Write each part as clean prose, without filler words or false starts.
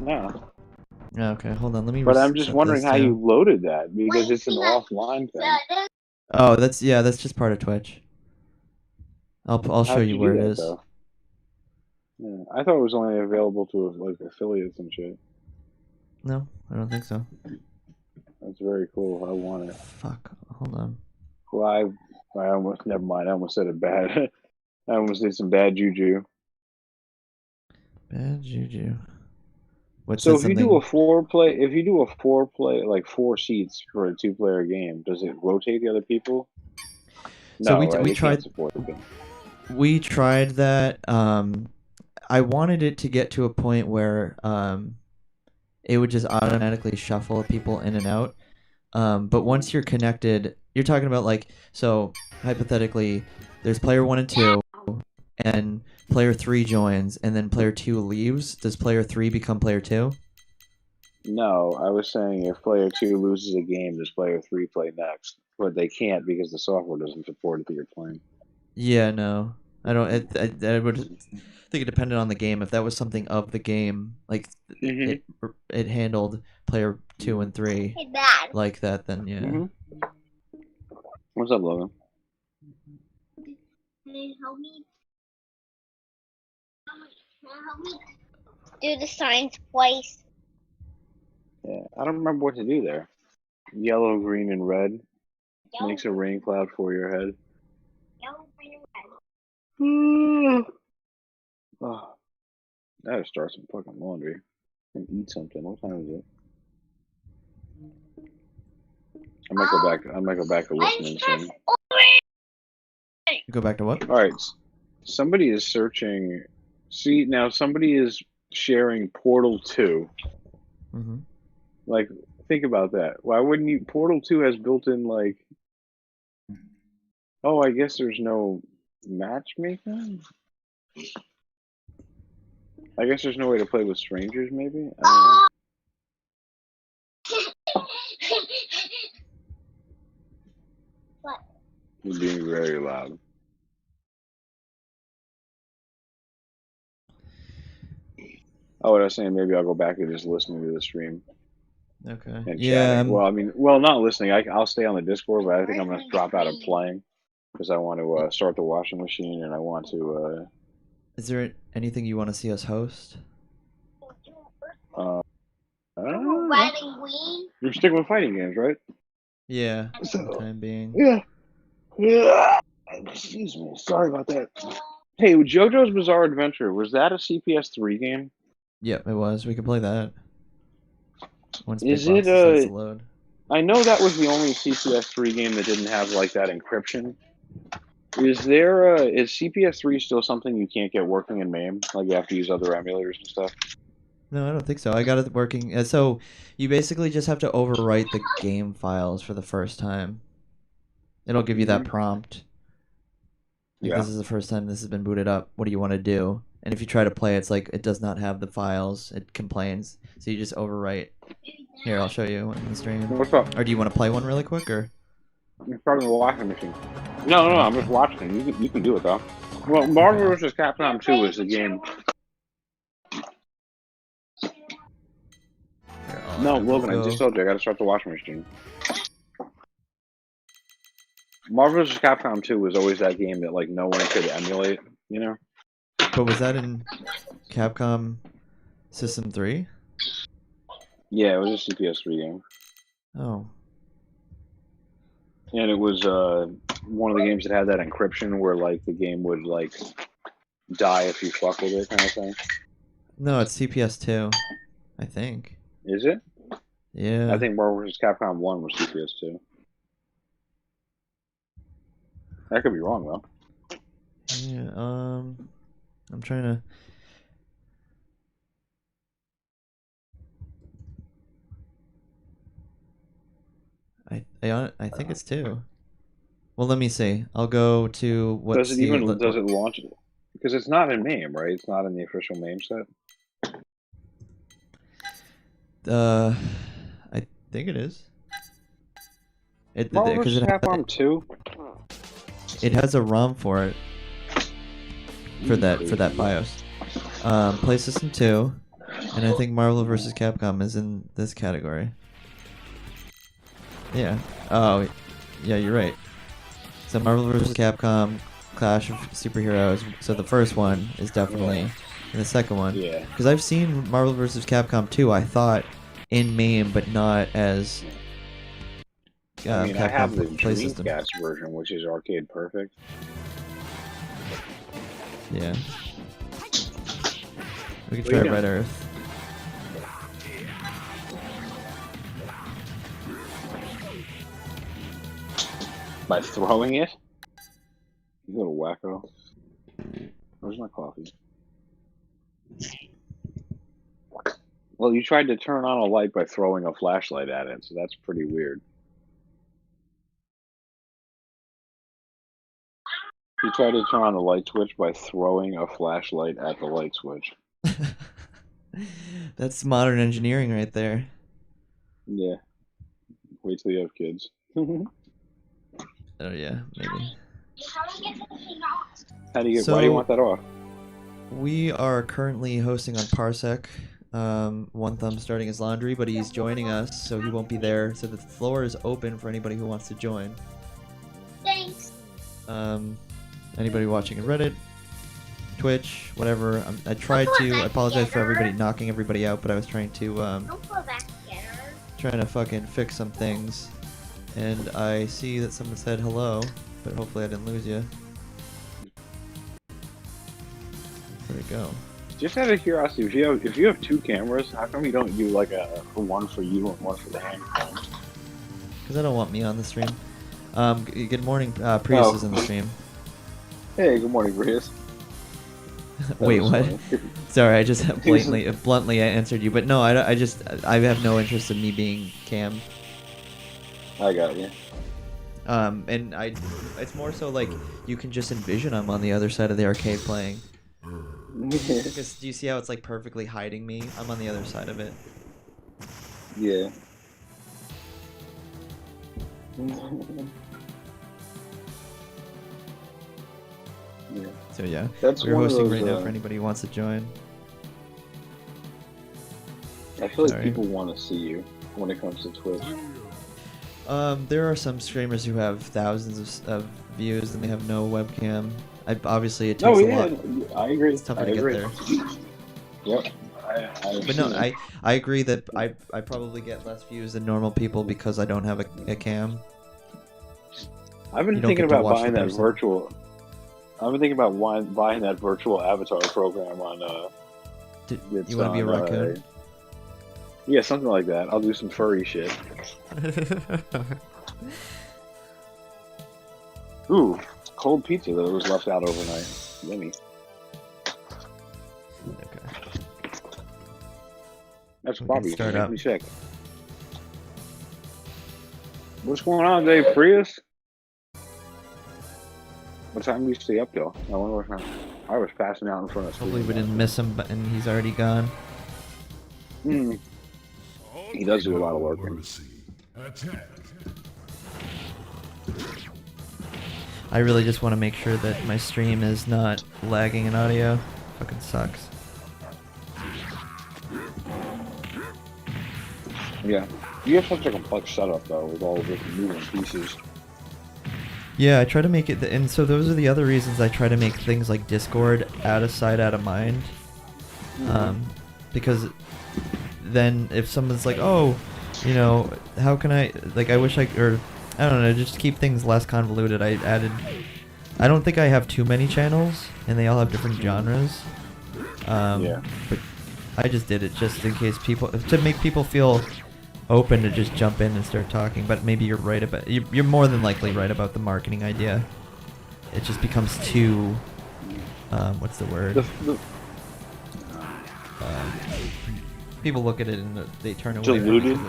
No. Yeah, okay, hold on. Let me. But I'm just reset wondering this how you too. loaded that because it's an offline thing. Oh, that's just part of Twitch. I'll How show did you you do where it that is. though? Yeah, I thought it was only available to like affiliates and shit. No, I don't think so. That's very cool. I want it. Fuck. Hold on. Well, I almost never mind. I almost said it bad. I almost did some bad juju. Bad juju. What So said if you do something? a four play, like 4 seats for a 2-player game, does it rotate the other people? So No, right? we It can't tried support it. that. I wanted it to get to a point where it would just automatically shuffle people in and out. But once you're connected, you're talking about like, so hypothetically, there's player 1 and 2, and player 3 joins, and then player 2 leaves. Does player 3 become player 2? No, I was saying if player 2 loses a game, does player 3 play next? But they can't because the software doesn't support it that you're playing. Yeah, no. I don't. I would think it depended on the game. If that was something of the game, like Mhm. it handled player 2 and 3 Hey, Dad. like that, then yeah. Mhm. What's up, Logan? Can you help me? Can you help me do the signs twice? Yeah, I don't remember what to do there. Yellow, green, and red Yellow, makes a rain cloud for your head. yellow, green, and red. Oh, I gotta start some fucking laundry and eat something. What time is it? I might go back. I might go back to listening soon. Go back to what? All right. Somebody is searching. See now, somebody is sharing Portal 2. Mm-hmm. Like, think about that. Why wouldn't you? Portal 2 has built-in like. Oh, I guess there's no matchmaking. I guess there's no way to play with strangers. Maybe. I don't know. What? You're being very loud. Oh, what I was saying, maybe I'll go back to just listening to the stream Okay. and Yeah. chatting. Well, I mean, not listening. I'll stay on the Discord, but I think I'm gonna drop out of playing because I want to start the washing machine and I want to. Is there anything you want to see us host? Uh, Red and green. you're sticking with fighting games, right? Yeah. For the So, time being. yeah. Yeah. Excuse me. Sorry about that. Hey, JoJo's Bizarre Adventure, was that a CPS3 game? Yep, it was. We could play that. Once Big Is Box it decides to load. I know that was the only CPS3 game that didn't have like that encryption. Is CPS3 still something you can't get working in MAME? Like you have to use other emulators and stuff? No, I don't think so. I got it working. So you basically just have to overwrite the game files for the first time. It'll give you that prompt. Like, Yeah. this is the first time this has been booted up. What do you want to do? And if you try to play, it's like it does not have the files. It complains. So you just overwrite. Here, I'll show you in the stream. What's up? Or do you want to play one really quick, or? You're starting the washing machine. No, I'm just watching. You can do it though. Well, Marvel vs. Capcom 2 is the game. Here, No, Logan, I just told you I gotta start the washing machine. Marvel vs. Capcom 2 was always that game that like no one could emulate, you know? But was that in Capcom System 3? Yeah, it was a CPS3 game. Oh. And it was one of the games that had that encryption where like the game would like die if you fuck with it kind of thing. No, it's CPS 2, I think. Is it? Yeah. I think Marvel vs. Capcom 1 was CPS 2. That could be wrong though. Yeah, I'm trying to. I think it's 2. Well, let me see. I'll go to what. Does it launch it? Because it's not in MAME, right? It's not in the official MAME set. I think it is. Marvel vs. Capcom 2. It has a ROM for it. For that BIOS. Play System 2. And I think Marvel vs. Capcom is in this category. Yeah. Oh, yeah, you're right. So Marvel vs. Capcom, Clash of Superheroes. So the first one is definitely, and the second one. Yeah. Because I've seen Marvel vs. Capcom 2, I thought, in MAME, but not as I mean, I Capcom have the Play System. Dreamcast version, which is arcade perfect. Yeah. We could What are try you Red doing? Earth. By throwing it? You little wacko. Where's my coffee? Well, you tried to turn on a light by throwing a flashlight at it, so that's pretty weird. You tried to turn on a light switch by throwing a flashlight at the light switch. That's modern engineering right there. Yeah. Wait till you have kids. Oh yeah, maybe. Why do you So- want that off? We are currently hosting on Parsec. One Thumb starting his laundry, but he's joining us, so he won't be there. So the floor is open for anybody who wants to join. Thanks. Anybody watching on Reddit, Twitch, whatever. I tried to. I apologize for everybody knocking everybody out, but I was trying to Don't go back together. trying to fucking fix some things. And I see that someone said hello, but hopefully I didn't lose you. Where'd it go? Just out of curiosity, if you have two cameras, how come you don't do like a one for you and one for the hand cam? Because I don't want me on the stream. Good morning, Prius is in the stream. Hey, good morning, Prius. Wait, was what? funny. Sorry, I just bluntly I answered you, but no, I have no interest in me being cam. I got you. And it's more so like you can just envision I'm on the other side of the arcade playing. Because do you see how it's like perfectly hiding me? I'm on the other side of it. Yeah. Yeah. So yeah, That's we're one of hosting those, right now for anybody who wants to join. I feel like Sorry. people want to see you when it comes to Twitch. There are some streamers who have thousands of views and they have no webcam. Obviously it takes Oh a yeah, lot. I agree. It's tougher I to get agree. there. Yep. But no, I agree that I probably get less views than normal people because I don't have a cam. I've been You don't thinking get to about watch buying the that person. virtual. I've been thinking about buying that virtual avatar program on. It's You want to be a on, raccoon? Yeah, something like that. I'll do some furry shit. Ooh, cold pizza that was left out overnight. Yummy. Okay. That's We can Bobby. start Make up. me sick. What's going on, Dave? Prius? What time do you stay up till? I wonder what time. I was passing out in front of. Hopefully we didn't miss him, and he's already gone. He does do a lot of work. I really just want to make sure that my stream is not lagging in audio. Fucking sucks. Yeah. You have such a complex setup though, with all the different moving pieces. Yeah, I try to make it, and so those are the other reasons I try to make things like Discord out of sight, out of mind. Because then if someone's like, oh, you know, how can I, like, I wish I, or I don't know, just to keep things less convoluted, I don't think I have too many channels, and they all have different genres. Yeah. But I just did it just in case people, to make people feel open to just jump in and start talking. But maybe you're right about, you're more than likely right about the marketing idea. It just becomes too, what's the word? People look at it and they turn away. Diluted?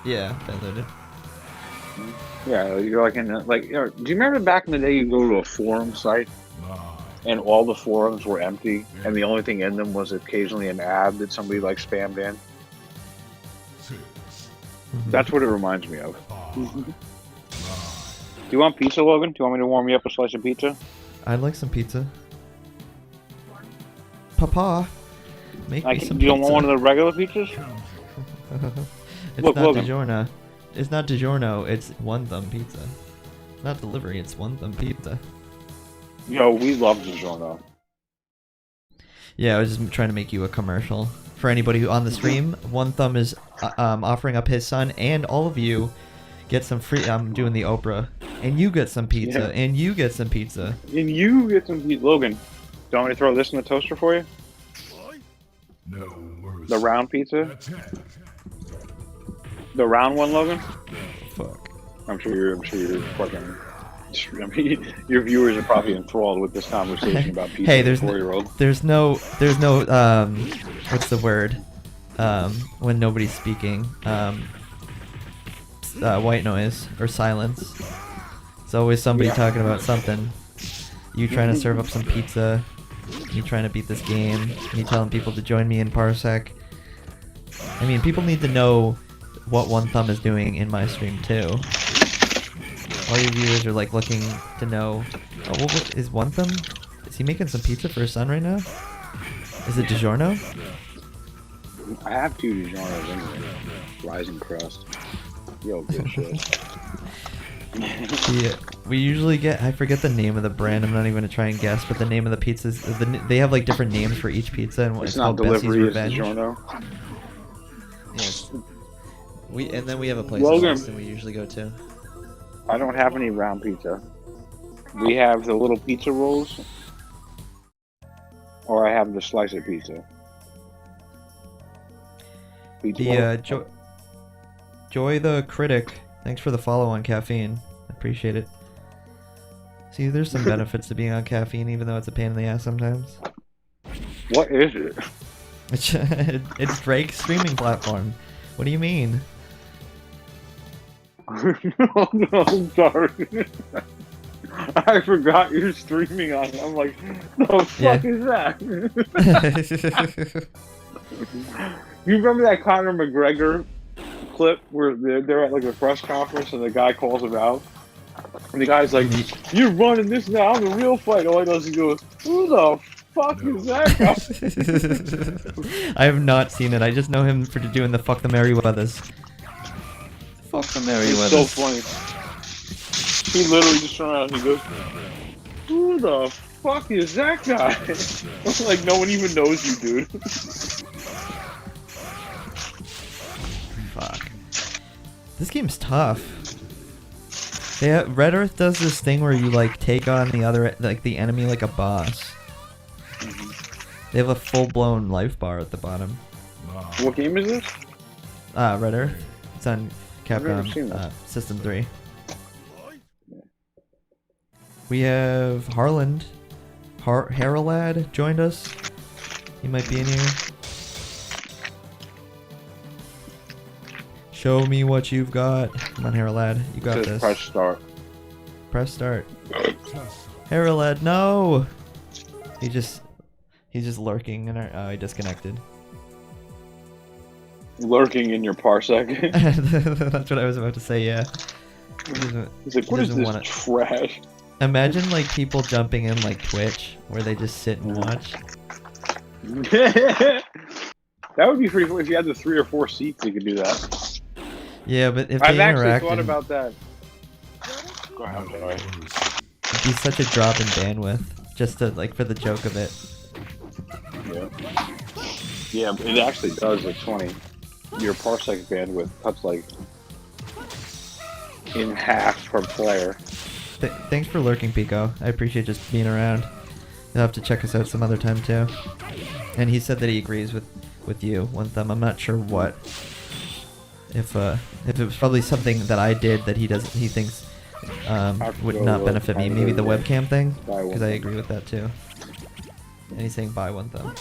Yeah, diluted. Yeah, you're like do you remember back in the day you go to a forum site and all the forums were empty and the only thing in them was occasionally an ad that somebody like spammed in? That's what it reminds me of. Do you want pizza, Logan? Do you want me to warm you up a slice of pizza? I'd like some pizza. Papa. Make me some You don't pizza. want one of the regular pizzas? It's Look, not Logan. DiGiorno. It's not DiGiorno. It's One Thumb Pizza. Not delivery. It's One Thumb Pizza. Yo, we love DiGiorno. Yeah, I was just trying to make you a commercial for anybody who on the stream. One Thumb is offering up his son, and all of you get some free. I'm doing the Oprah, and you get some pizza, Yeah. and you get some pizza. And you get some pizza. Logan, do you want me to throw this in the toaster for you? No worse. The round pizza? Attack. The round one, Logan? Fuck. I'm sure you're fucking. I mean, your viewers are probably enthralled with this conversation about pizza. Hey, with a 4-year-old. there's no what's the word? When nobody's speaking. White noise or silence. It's always somebody talking about something. You trying to serve up some pizza. You trying to beat this game. Me telling people to join me in Parsec. I mean, people need to know what One Thumb is doing in my stream too. All your viewers are like looking to know. Oh, what is One Thumb? Is he making some pizza for his son right now? Is it DiGiorno? I have 2 DiGiorno's anyway. Rising crust. Yo, good shit. Yeah, we usually get. I forget the name of the brand. I'm not even gonna try and guess, but the name of the pizzas. They have like different names for each pizza, and It's it's not called Bessie's delivery, it's Revenge. DiGiorno. Yes. And then we have a place Logan. in Austin we usually go to. I don't have any round pizza. We have the little pizza rolls, or I have the slice of pizza. Pizza roll? Joy the Critic. Thanks for the follow on caffeine. I appreciate it. See, there's some benefits to being on caffeine, even though it's a pain in the ass sometimes. What is it? It's Drake's streaming platform. What do you mean? Oh, no, I'm sorry. I forgot you're streaming on it. I'm like, the fuck is that? You remember that Conor McGregor clip where they're at like a press conference and the guy calls him out? And the guy's like, you're running this now, I'm a real fight. All he does is he goes, who the fuck is that guy? I have not seen it. I just know him for doing the Fuck the Merryweathers. Fuck the Merryweathers. It's so funny. He literally just turned around and he goes, who the fuck is that guy? Like, no one even knows you, dude. Fuck. This game's tough. Red Earth does this thing where you like take on the enemy like a boss. They have a full-blown life bar at the bottom. What game is this? Red Earth. It's on never seen Capcom that. System 3. We have Harland. Haralad joined us. He might be in here. Show me what you've got. Come on, Haralad. You got Just this. press start. Press start. Haralad, no! He's just lurking in our. Oh, he disconnected. Lurking in your parsec. That's what I was about to say. Yeah. He's like, what is this trash? Imagine like people jumping in like Twitch, where they just sit and watch. That would be pretty cool if you had the 3 or 4 seats. You could do that. Yeah, but if they I've actually interacted, thought about that. Go ahead, sorry. it'd be such a drop in bandwidth, just to like for the joke of it. Yeah, it actually does. It's funny. Your parsec bandwidth cuts like in half per player. Thanks for lurking, Pico. I appreciate just being around. You'll have to check us out some other time too. And he said that he agrees with you, One Thumb. I'm not sure what. If it was probably something that I did that he thinks would not benefit me. Maybe the webcam thing, because I agree with that too. And he's saying bye, One Thumb.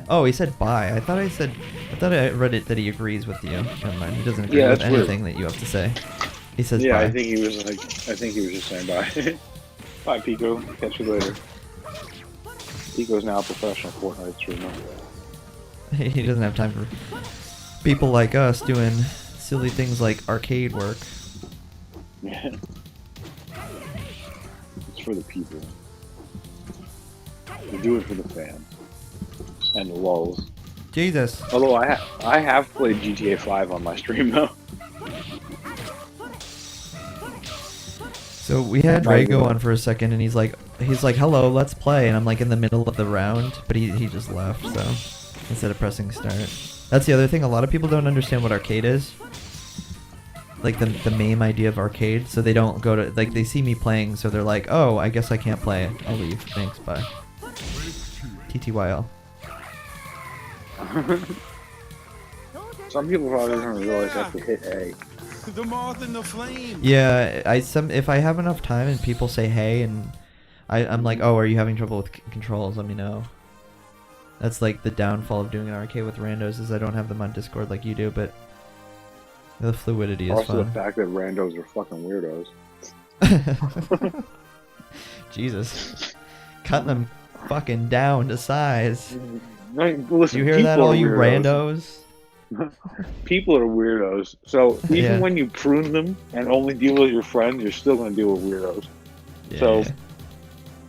Oh, he said bye. I thought I read it that he agrees with you. Never mind. He doesn't agree with anything that you have to say. He says bye. I think he was just saying bye. Bye, Pico. Catch you later. Pico's now a professional Fortnite streamer. He doesn't have time for people like us doing silly things like arcade work. Yeah. It's for the people. We do it for the fans. and lulls. Jesus. Although I have played GTA 5 on my stream though. So we had Rago on for a second, and he's like, hello, let's play, and I'm like in the middle of the round, but he just left. So instead of pressing start, that's the other thing. A lot of people don't understand what arcade is, like the main idea of arcade. So they don't go to, like, they see me playing, so they're like, oh, I guess I can't play. I'll leave. Thanks, bye. TTYL. Some people probably don't realize I have to hit A. The moth and the flame. Yeah, if I have enough time and people say hey, and I'm like, oh, are you having trouble with controls? Let me know. That's like the downfall of doing an arcade with randos, is I don't have them on Discord like you do, but the fluidity is also fun. the fact that randos are fucking weirdos. Jesus, cutting them fucking down to size. Listen, You hear that, all you randos? People are weirdos. So even when you prune them and only deal with your friends, you're still going to deal with weirdos. Yeah. So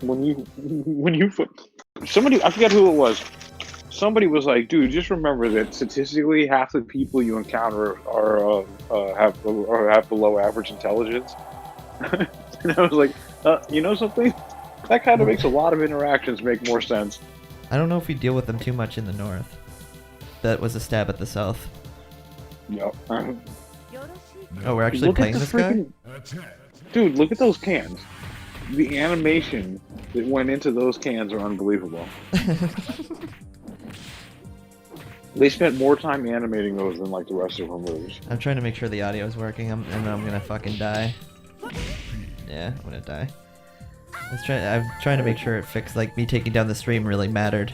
when you somebody, I forget who it was. Somebody was like, "Dude, just remember that statistically, half the people you encounter are have below average intelligence." And I was like, "You know something? That kind of makes a lot of interactions make more sense." I don't know if we deal with them too much in the north. That was a stab at the south. Yep. Oh, we're actually Look at playing the this guy? Dude, look at those cans. The animation that went into those cans are unbelievable. They spent more time animating those than like the rest of her movies. I'm trying to make sure the audio is working, and I'm gonna fucking die. Yeah, I'm gonna die. I'm trying to make sure it fixed, like, me taking down the stream really mattered.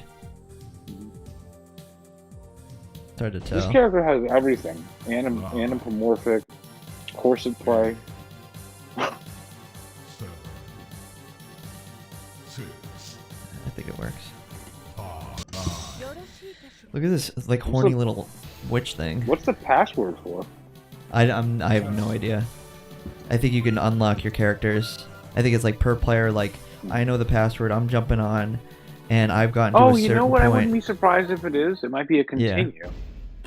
It's hard to tell. This character has everything. Anthropomorphic, corset play. 7, 6, I think it works. 5. Look at this, like, horny little witch thing. What's the password for? I have no idea. I think you can unlock your characters. I think it's like per player, like, I know the password, I'm jumping on, and I've gotten to a certain point. Oh, you know what? I wouldn't be surprised if it is. It might be a continue.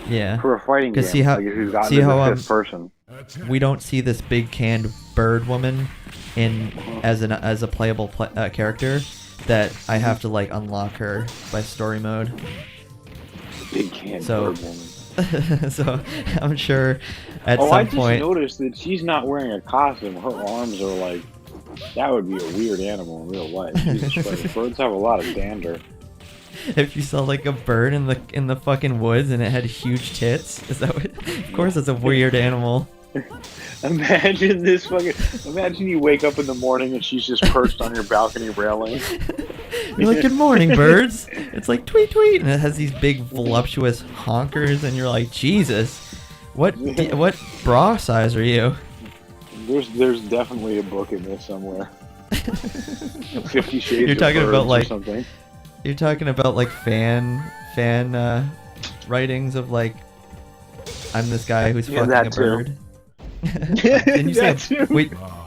Yeah. For a fighting game. See how, like if you've gotten to the fifth person. We don't see this big canned bird woman as a playable character that I have to, like, unlock her by story mode. Big canned bird woman. So I'm sure at some point. I just noticed that she's not wearing a costume. Her arms are like, that would be a weird animal in real life. Jesus Christ. Birds have a lot of dander. If you saw like a bird in the fucking woods and it had huge tits, is that what? Of course, it's a weird animal. Imagine you wake up in the morning and she's just perched on your balcony railing. You're like, good morning, birds. It's like tweet tweet, and it has these big voluptuous honkers, and you're like, Jesus, what bra size are you? There's definitely a book in this somewhere. 50 Shades You're talking of about Birds like or something. You're talking about like fan writings of like, I'm this guy who's fucking a bird. Didn't you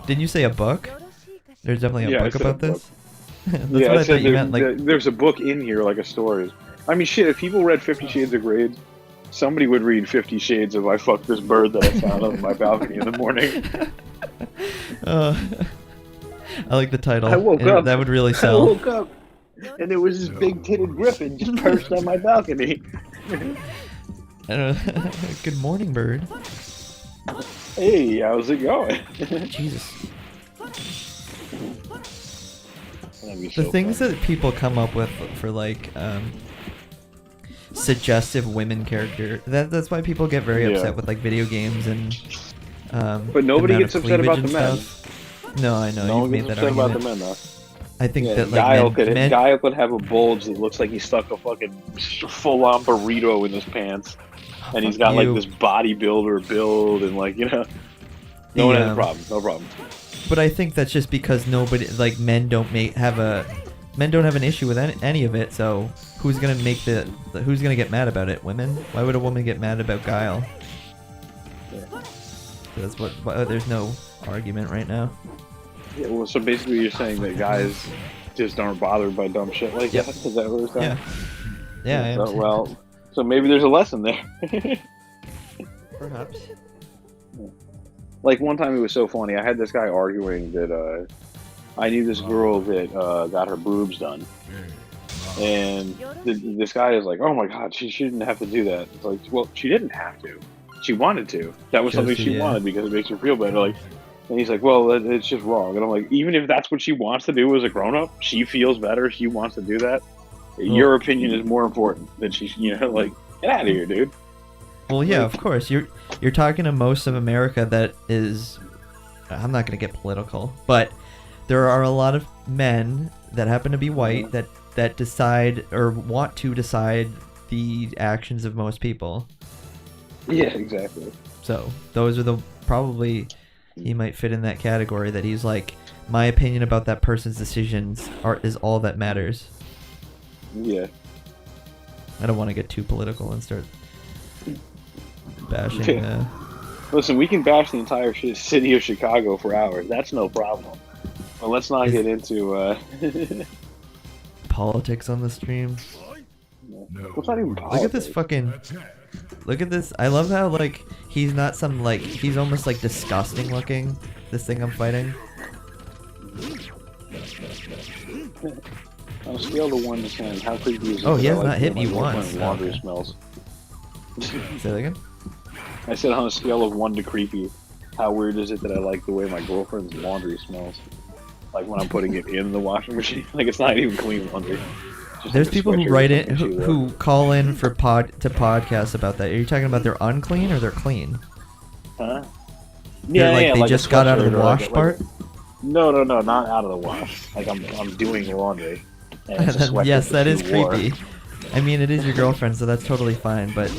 didn't you say a book? There's definitely a book about this. That's what I thought you meant. Like, there's a book in here, like a story. I mean, shit. If people read 50 Shades of Grey, somebody would read 50 Shades of I fucked this bird that I found on my balcony in the morning. I like the title. I woke up. That would really sell. I woke up, and there was this big-titted griffin just perched on my balcony. Good morning, bird. Hey, how's it going? Jesus. So the things funny. that people come up with for like suggestive women character, that's why people get very upset with like video games and but nobody gets upset about the men. No, I know. No one You've made gets that upset about argument. the men, though. I think that like men Guile could have a bulge that looks like he stuck a fucking full-on burrito in his pants, and he's got like this bodybuilder build, and like, you know, no one has a problem. No problem. But I think that's just because nobody, like, men don't have an issue with any of it. So who's gonna who's gonna get mad about it? Women? Why would a woman get mad about Guile? Yeah. That's there's no argument right now. Yeah, well, so basically you're saying that guys just aren't bothered by dumb shit like that? Is that what we're saying? Yeah. Yeah, I am. So, well, so maybe there's a lesson there. Perhaps. Like one time it was so funny. I had this guy arguing that I knew this girl that got her boobs done, and this guy is like, "Oh my God, she shouldn't have to do that." It's like, well, she didn't have to. She wanted to. That was something she wanted because it makes her feel better. Like, and he's like, "Well, it's just wrong." And I'm like, even if that's what she wants to do as a grown up, she feels better. She wants to do that. Your opinion is more important than she. Like, get out of here, dude. Well, yeah, of course. You're talking to most of America that is. I'm not going to get political, but there are a lot of men that happen to be white that decide or want to decide the actions of most people. Yeah, exactly. So those are probably he might fit in that category that he's like, my opinion about that person's decisions is all that matters. Yeah. I don't want to get too political and start bashing. Listen, we can bash the entire city of Chicago for hours. That's no problem. But let's not get into politics on the stream. What's not even politics? Look at this fucking. Look at this. I love how like he's not some like he's almost like disgusting looking. This thing I'm fighting. On a scale of 1 to 10, how creepy is it? Oh, he has not not hit me once. Laundry smells. Say that again? I said on a scale of 1 to creepy, how weird is it that I like the way my girlfriend's laundry smells? Like when I'm putting it in the washing machine, like it's not even clean laundry. There's people who write it, who call in for podcasts about that. Are you talking about they're unclean or they're clean? Huh? Yeah, like they just got out of the wash part. No, not out of the wash. Like I'm doing laundry. Yes, that is creepy. I mean, it is your girlfriend, so that's totally fine. But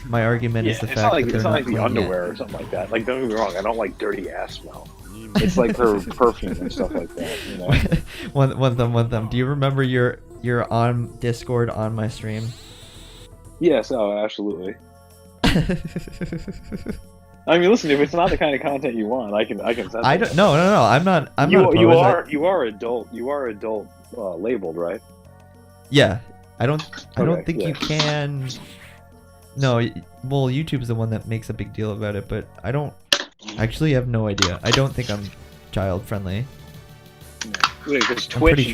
my argument is the fact that they're it's not not like the clean underwear yet. or something like that. Like don't get me wrong, I don't like dirty ass smell. It's like her perfume and stuff like that. You know. One them. Do you remember you're on Discord on my stream? Yes, absolutely. I mean, listen, if it's not the kind of content you want, I can send I don't. No. I'm not. You opposed. you are adult. You are adult labeled, right? Yeah. I don't think yeah. you can. No. Well, YouTube's the one that makes a big deal about it, but I don't. Actually, have no idea. I don't think I'm child friendly. Because Twitch Twitch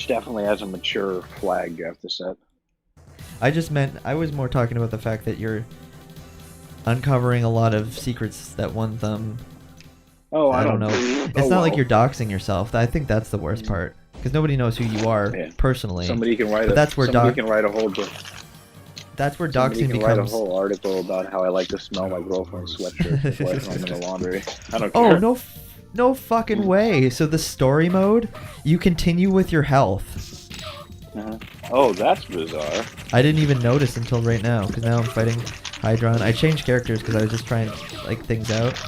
definitely has a mature flag you have to set. I was more talking about the fact that you're uncovering a lot of secrets that One Thumb. Oh, I don't know. It's not like you're doxing yourself. I think that's the worst part because nobody knows who you are personally. Somebody can write can write a whole book. That's where Somebody doxing can becomes. write a whole article about how I like to smell my girlfriend's sweatshirt before I throw them in the laundry. I don't care. Oh no fucking way! So the story mode, you continue with your health. Oh, that's bizarre. I didn't even notice until right now because now I'm fighting Hydron. I changed characters because I was just trying like things out,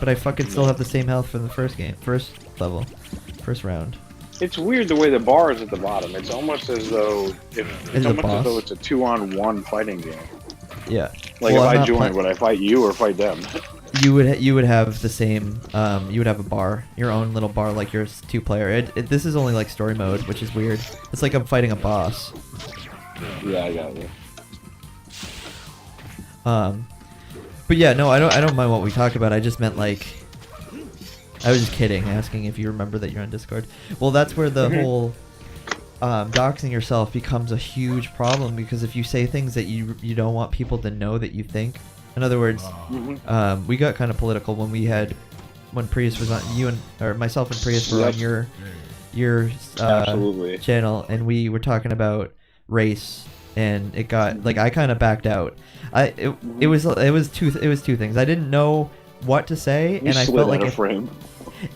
but I fucking still have the same health from the first first round. It's weird the way the bar is at the bottom. It's almost as though it's a 2-on-1 fighting game. Yeah. Like well, if I join, would I fight you or fight them? You would have the same. You would have a bar, your own little bar, like your 2-player. This is only like story mode, which is weird. It's like I'm fighting a boss. Yeah, I got you. But yeah, no, I don't mind what we talk about. I just meant like. I was just kidding, asking if you remember that you're on Discord. Well, that's where the whole doxing yourself becomes a huge problem because if you say things that you don't want people to know that you think. In other words, we got kind of political when Prius was on myself and Prius were on your channel, and we were talking about race, and it got like I kind of backed out. It was two things. I didn't know what to say, and I felt like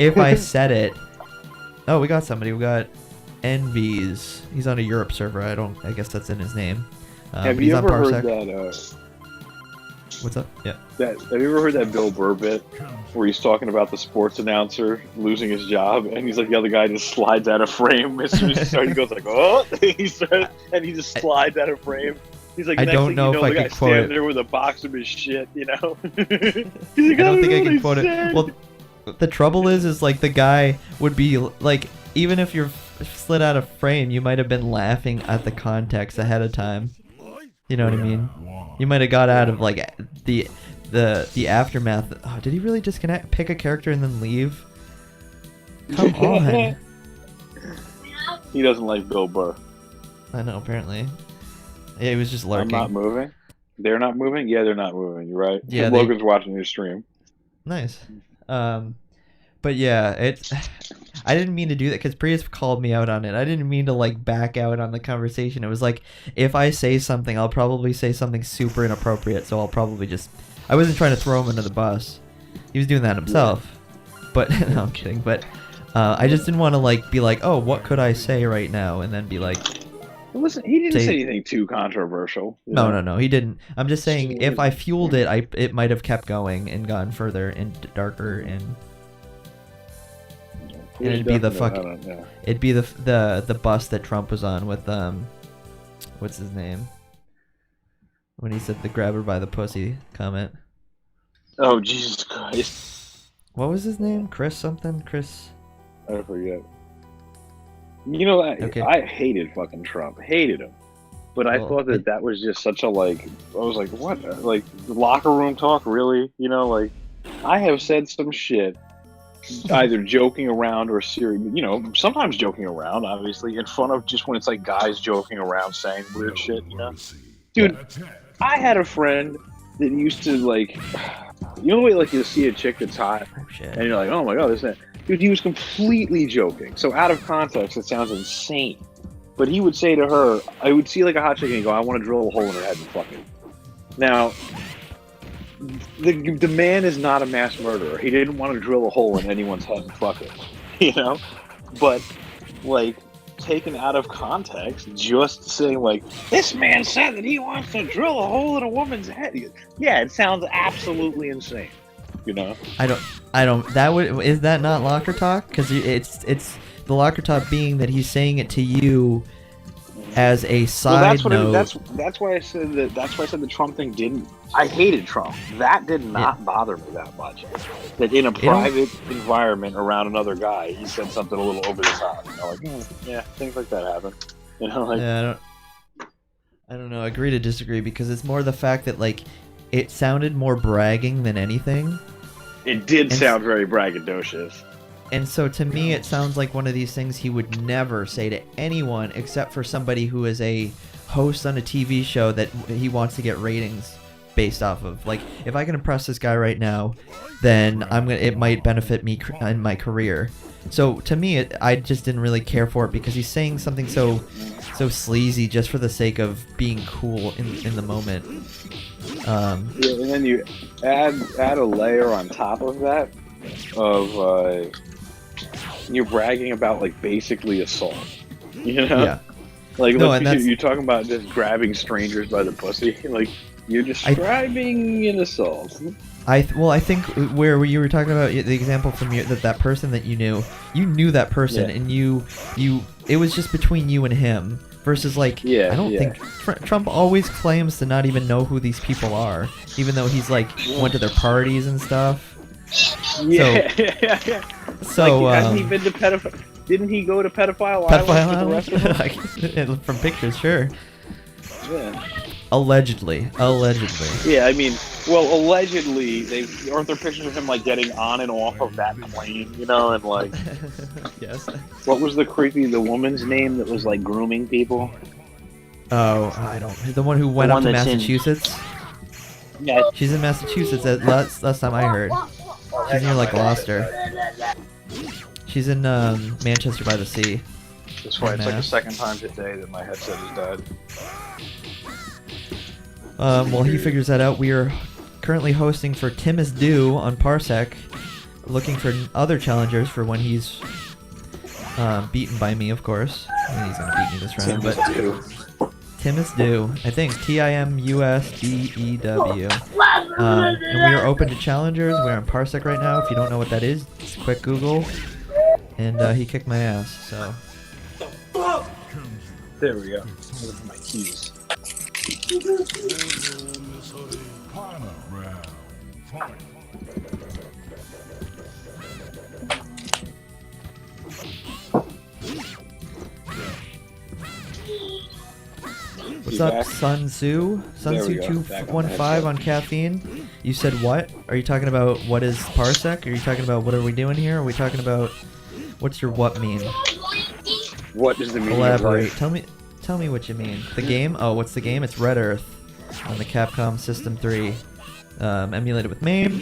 if I said it, oh, we got somebody. We got Envies. He's on a Europe server. I guess that's in his name. Have you ever heard that? What's up? Yeah. Have you ever heard that Bill Burr bit where he's talking about the sports announcer losing his job, and he's like the other guy just slides out of frame as soon as he starts. He goes like, "Oh," and he just slides out of frame. He's like, I don't know if I could quote it. There with a box of his shit, you know. He's like, I don't think I can quote it. Well, the trouble is like the guy would be like, even if you're slid out of frame, you might have been laughing at the context ahead of time. You know what I mean? You might have got out of like the aftermath. Oh, did he really disconnect? Pick a character and then leave? Come on. He doesn't like Bill Burr. I know. Apparently, yeah, he was just lurking. I'm not moving. They're not moving. Yeah, they're not moving. You're right. Yeah, Logan's watching your stream. Nice. But yeah, it's. I didn't mean to do that because Prius called me out on it. I didn't mean to like back out on the conversation. It was like if I say something, I'll probably say something super inappropriate. So I'll probably just. I wasn't trying to throw him under the bus. He was doing that himself. Yeah. But no, I'm kidding. But I just didn't want to like be like, oh, what could I say right now, and then be like. Listen, he didn't say anything too controversial. No, he didn't. I'm just saying if I fueled it, it might have kept going and gone further and darker and it'd be the it'd be the bus that Trump was on with what's his name when he said the grab her by the pussy comment. Oh Jesus Christ! What was his name? Chris something? Chris? I forget. You know, I hated fucking Trump. Hated him. But I thought that was just such a, like, I was like, what? Like, locker room talk? Really? You know, like, I have said some shit, either joking around or serious, you know, sometimes joking around, obviously, in front of just when it's like guys joking around saying weird shit, you know? Dude, I had a friend that used to, like, you know the way, like, you'll see a chick that's hot, and you're like, oh my god, this and that. Dude, he was completely joking. So out of context, it sounds insane. But he would say to her, I would see like a hot chick and he'd go, I want to drill a hole in her head and fuck it. Now, the man is not a mass murderer. He didn't want to drill a hole in anyone's head and fuck it. You know? But, like, taken out of context, just saying like, this man said that he wants to drill a hole in a woman's head. Yeah, it sounds absolutely insane. You know, I don't. Is that not locker talk? Because it's the locker talk being that he's saying it to you as a side note. That's why I said that. That's why I said the Trump thing didn't. I hated Trump. That did not bother me that much. That in a private environment around another guy, he said something a little over the top. You know, like yeah, things like that happen. You know, like I don't know. Agree to disagree because it's more the fact that like it sounded more bragging than anything. It did sound very braggadocious. And so to me, it sounds like one of these things he would never say to anyone except for somebody who is a host on a TV show that he wants to get ratings based off of. Like, if I can impress this guy right now, then it might benefit me in my career. So to me, I just didn't really care for it because he's saying something so sleazy just for the sake of being cool in the moment. And then you add a layer on top of that of you're bragging about like basically assault, you know? Yeah. Like you're talking about just grabbing strangers by the pussy, like you're describing an assault. I think where you were talking about the example from that person that you knew that person, and it was just between you and him. Versus, like, I don't think Trump always claims to not even know who these people are, even though he's like went to their parties and stuff. Yeah. So like, hasn't he been to pedophile? Didn't he go to pedophile island with the rest of them? From pictures, sure. Yeah. Allegedly. Yeah, I mean, well, allegedly, aren't there pictures of him like getting on and off of that plane, you know, and like. Yes. What was the woman's name that was like grooming people? Oh, I don't. The one who went up to Massachusetts. Yeah. She's in Massachusetts. Last time I heard. She's near like Gloucester. She's in Manchester by the Sea. That's right. It's like the second time today that my headset has died. While he figures that out, we are currently hosting for Tim is Due on Parsec, looking for other challengers for when he's beaten by me, of course. And he's gonna beat me this round, Tim is Due. I think TIMUSDEW. And we are open to challengers. We're on Parsec right now. If you don't know what that is, just quick Google. And he kicked my ass. So. There we go. Those are my keys. What's You up, back? Sun Tzu? Sun There we Tzu go. Back on 215 on caffeine. You said what? Are you talking about what is parsec? Are you talking about what are we doing here? Are we talking about what's your what mean? What is the meaning Elaborate. of life? Tell me what you mean. The game? Oh, what's the game? It's Red Earth on the Capcom System 3. Emulated with MAME.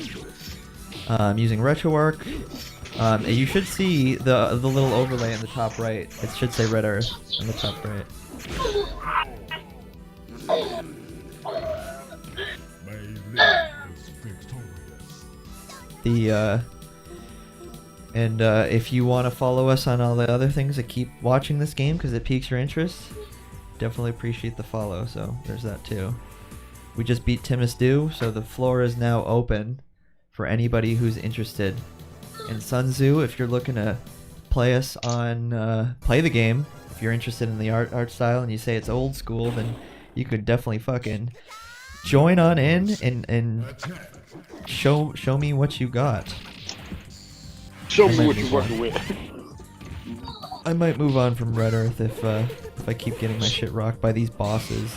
Using RetroArch. You should see the little overlay in the top right. It should say Red Earth on the top right. May live is victorious. If you want to follow us on all the other things that keep watching this game because it piques your interest, definitely appreciate the follow. So there's that too. We just beat Timus Dew, so the floor is now open for anybody who's interested in Sun Tzu. If you're looking to play us on play the game, if you're interested in the art style and you say it's old school, then you could definitely fucking join on in and show me what you got. Show I me might what you're move on. working with. I might move on from Red Earth if I keep getting my shit rocked by these bosses,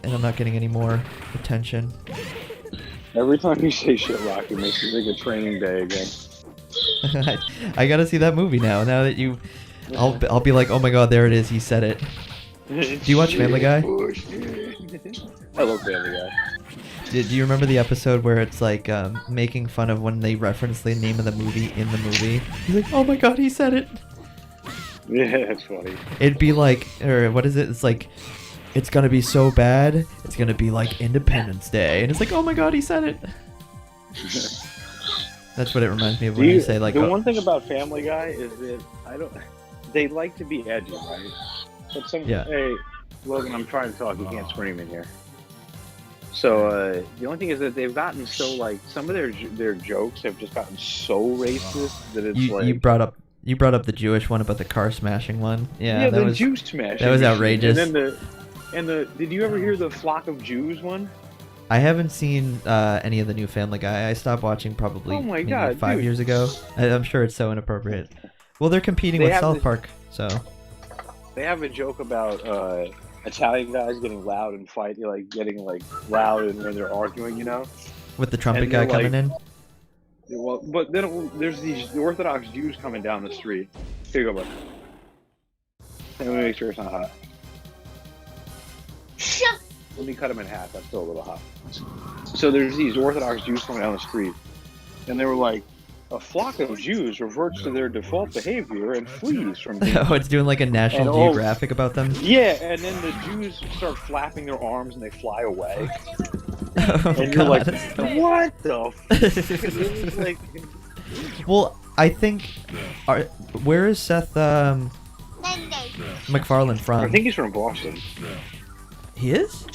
and I'm not getting any more attention. Every time you say shit rock, it makes me think of Training Day again. I gotta see that movie now. Now that you, I'll be like, oh my god, there it is. He said it. Do you watch Family Guy? I love Family Guy. Do you remember the episode where it's like making fun of when they reference the name of the movie in the movie? He's like, oh my god, he said it. Yeah, that's funny. It'd be like, or what is it? It's like, it's gonna be so bad, it's gonna be like Independence Day, and it's like, oh my god, he said it. That's what it reminds me of when you say like. The one thing about Family Guy is that they like to be edgy, right? But Yeah. Hey, Logan, I'm trying to talk. You can't scream in here. So the only thing is that they've gotten so like some of their jokes have just gotten so racist that it's like you brought up the Jewish one about the car smashing one. Yeah, that the was Jew smash. that was outrageous. And then did you ever hear the Flock of Jews one? I haven't seen any of the new Family Guy. I stopped watching probably Oh my maybe God, 5 dude. years ago. I'm sure it's so inappropriate. Well, they're competing They with have South this- Park, so They have a joke about Italian guys getting loud and fighting, like getting like loud and when they're arguing, you know. with the trumpet And guy they're coming in. Well, but then there's these Orthodox Jews coming down the street. Here you go, bud. Let me make sure it's not hot. Shut. Let me cut them in half. That's still a little hot. So there's these Orthodox Jews coming down the street, and they were like, "A flock of Jews reverts to their default behavior and flees from being." Oh, it's doing like a National And, oh, Geographic about them. Yeah, and then the Jews start flapping their arms and they fly away, Oh, and you're like, God. "What the?" F-? Like, Well, I think. Where is Seth MacFarlane I from? think he's from Boston. He is.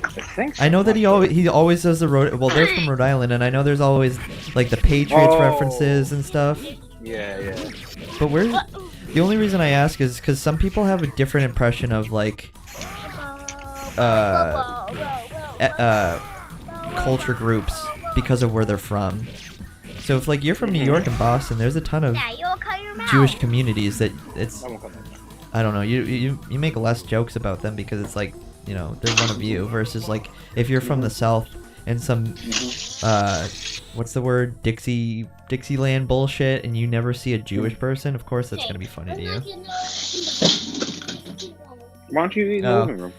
I think. So. I know that he always does the road. Well, they're from Rhode Island, and I know there's always like the Patriots Oh. references and stuff. Yeah, yeah. But where? The only reason I ask is because some people have a different impression of like culture groups because of where they're from. So if like you're from New York and Boston, there's a ton of Yeah, you'll cut your mouth. Jewish communities that it's I won't come in. I don't know, you make less jokes about them because it's like, you know, they're one of you versus like if you're from the South and some what's the word, Dixieland bullshit and you never see a Jewish person, of course that's gonna be funny to you. Why don't you eat in the Oh. living room?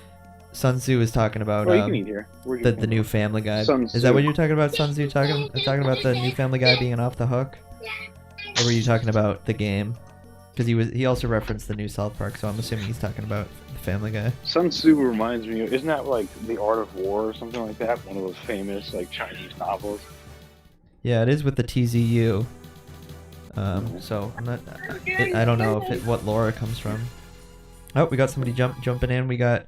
Sun Tzu was talking about Well, you can eat here. Where'd you the new Family Guy. Sun Is that Tzu. what you're talking about, Sun Tzu? Talking about the new Family Guy being off the hook, or were you talking about the game? Because he also referenced the new South Park, so I'm assuming he's talking about the Family Guy. Sun Tzu reminds me of, isn't that like The Art of War or something like that? One of those famous like Chinese novels. Yeah, it is with the TZU. So I'm not. I don't know what lore it comes from. Oh, we got somebody jumping in. We got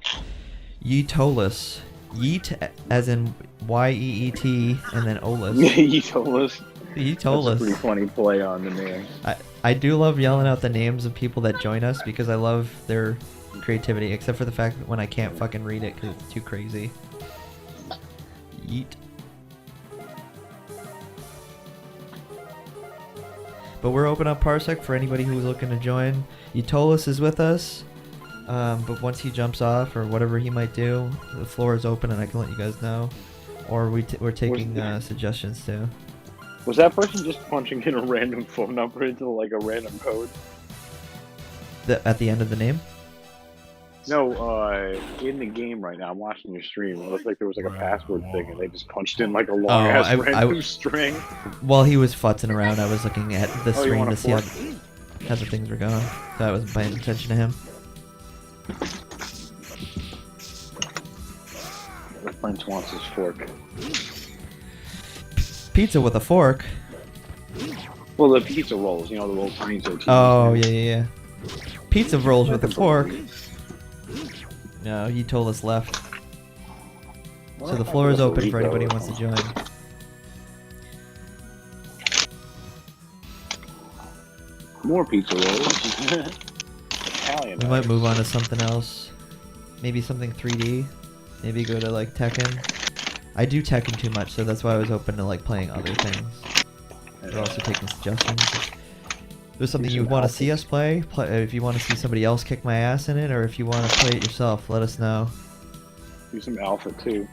Yeetolus. Yeet as in Y-E-E-T and then Olus. You told us. Yeetolus. That's a pretty funny play on the name. I do love yelling out the names of people that join us because I love their creativity, except for the fact that when I can't fucking read it because it's too crazy. Yeet. But we're open up Parsec for anybody who's looking to join. Utolus is with us. But once he jumps off or whatever he might do, the floor is open and I can let you guys know. Or we're taking suggestions too. Was that person just punching in a random phone number into like a random code? At the end of the name? No, in the game right now, I'm watching your stream. It looked like there was like a password thing, and they just punched in like a long ass random string. While he was futzing around, I was looking at the screen to see how the things were going. So I wasn't paying attention to him. The Prince wants his fork. Pizza with a fork? Well, the pizza rolls, you know, the little tiny tortillas. Oh, yeah. Pizza rolls with a fork. No, he told us left. So the floor is open for anybody who wants to join. More pizza rolls. Italian. We might move on to something else. Maybe something 3D. Maybe go to like Tekken. I do Tekken too much, so that's why I was open to like playing other things. But also taking suggestions. If there's something you want to see us play, if you want to see somebody else kick my ass in it, or if you want to play it yourself, let us know. Do some Alpha 2.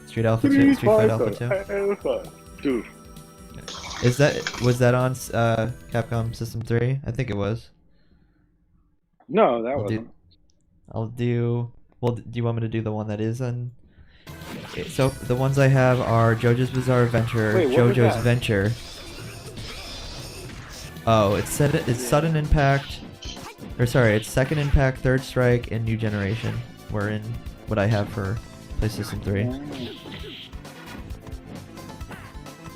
Street Alpha 2, Street Fight Alpha 2. Alpha 2. Was that on Capcom System 3? I think it was. No, that wasn't. Well, do you want me to do the one that is on? So the ones I have are JoJo's Bizarre Adventure, JoJo's Venture. Oh, it's Sudden Impact, or sorry, it's Second Impact, Third Strike, and New Generation. We're in what I have for PlayStation 3.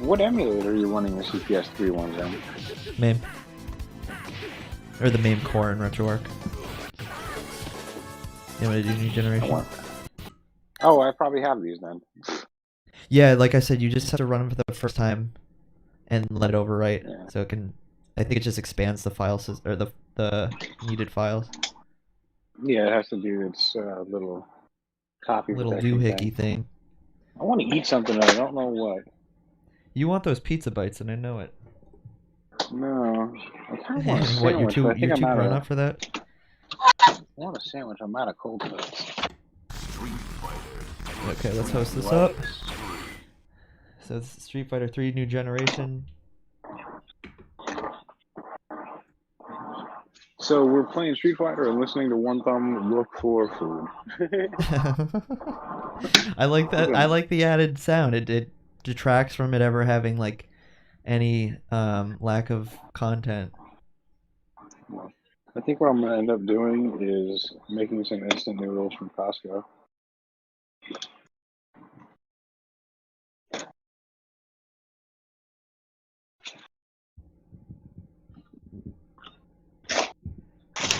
What emulator are you running the CPS 3 ones in? MAME. Or the MAME core in RetroArch. You want to do New Generation? Oh, I probably have these then. Yeah, like I said, you just have to run them for the first time and let it overwrite. Yeah. So it can, I think it just expands the file system, or the needed files. Yeah, it has to do its little copy doohickey thing. I want to eat something, I don't know what. You want those pizza bites, and I know it. No, I kind of want a sandwich. What, you're too grown up for that? I want a sandwich. I'm out of cold cuts. Okay, let's host this up. So it's Street Fighter 3 New Generation. So we're playing Street Fighter and listening to One Thumb look for food. I like that. I like the added sound. It detracts from it ever having like any lack of content. I think what I'm gonna end up doing is making some instant noodles from Costco.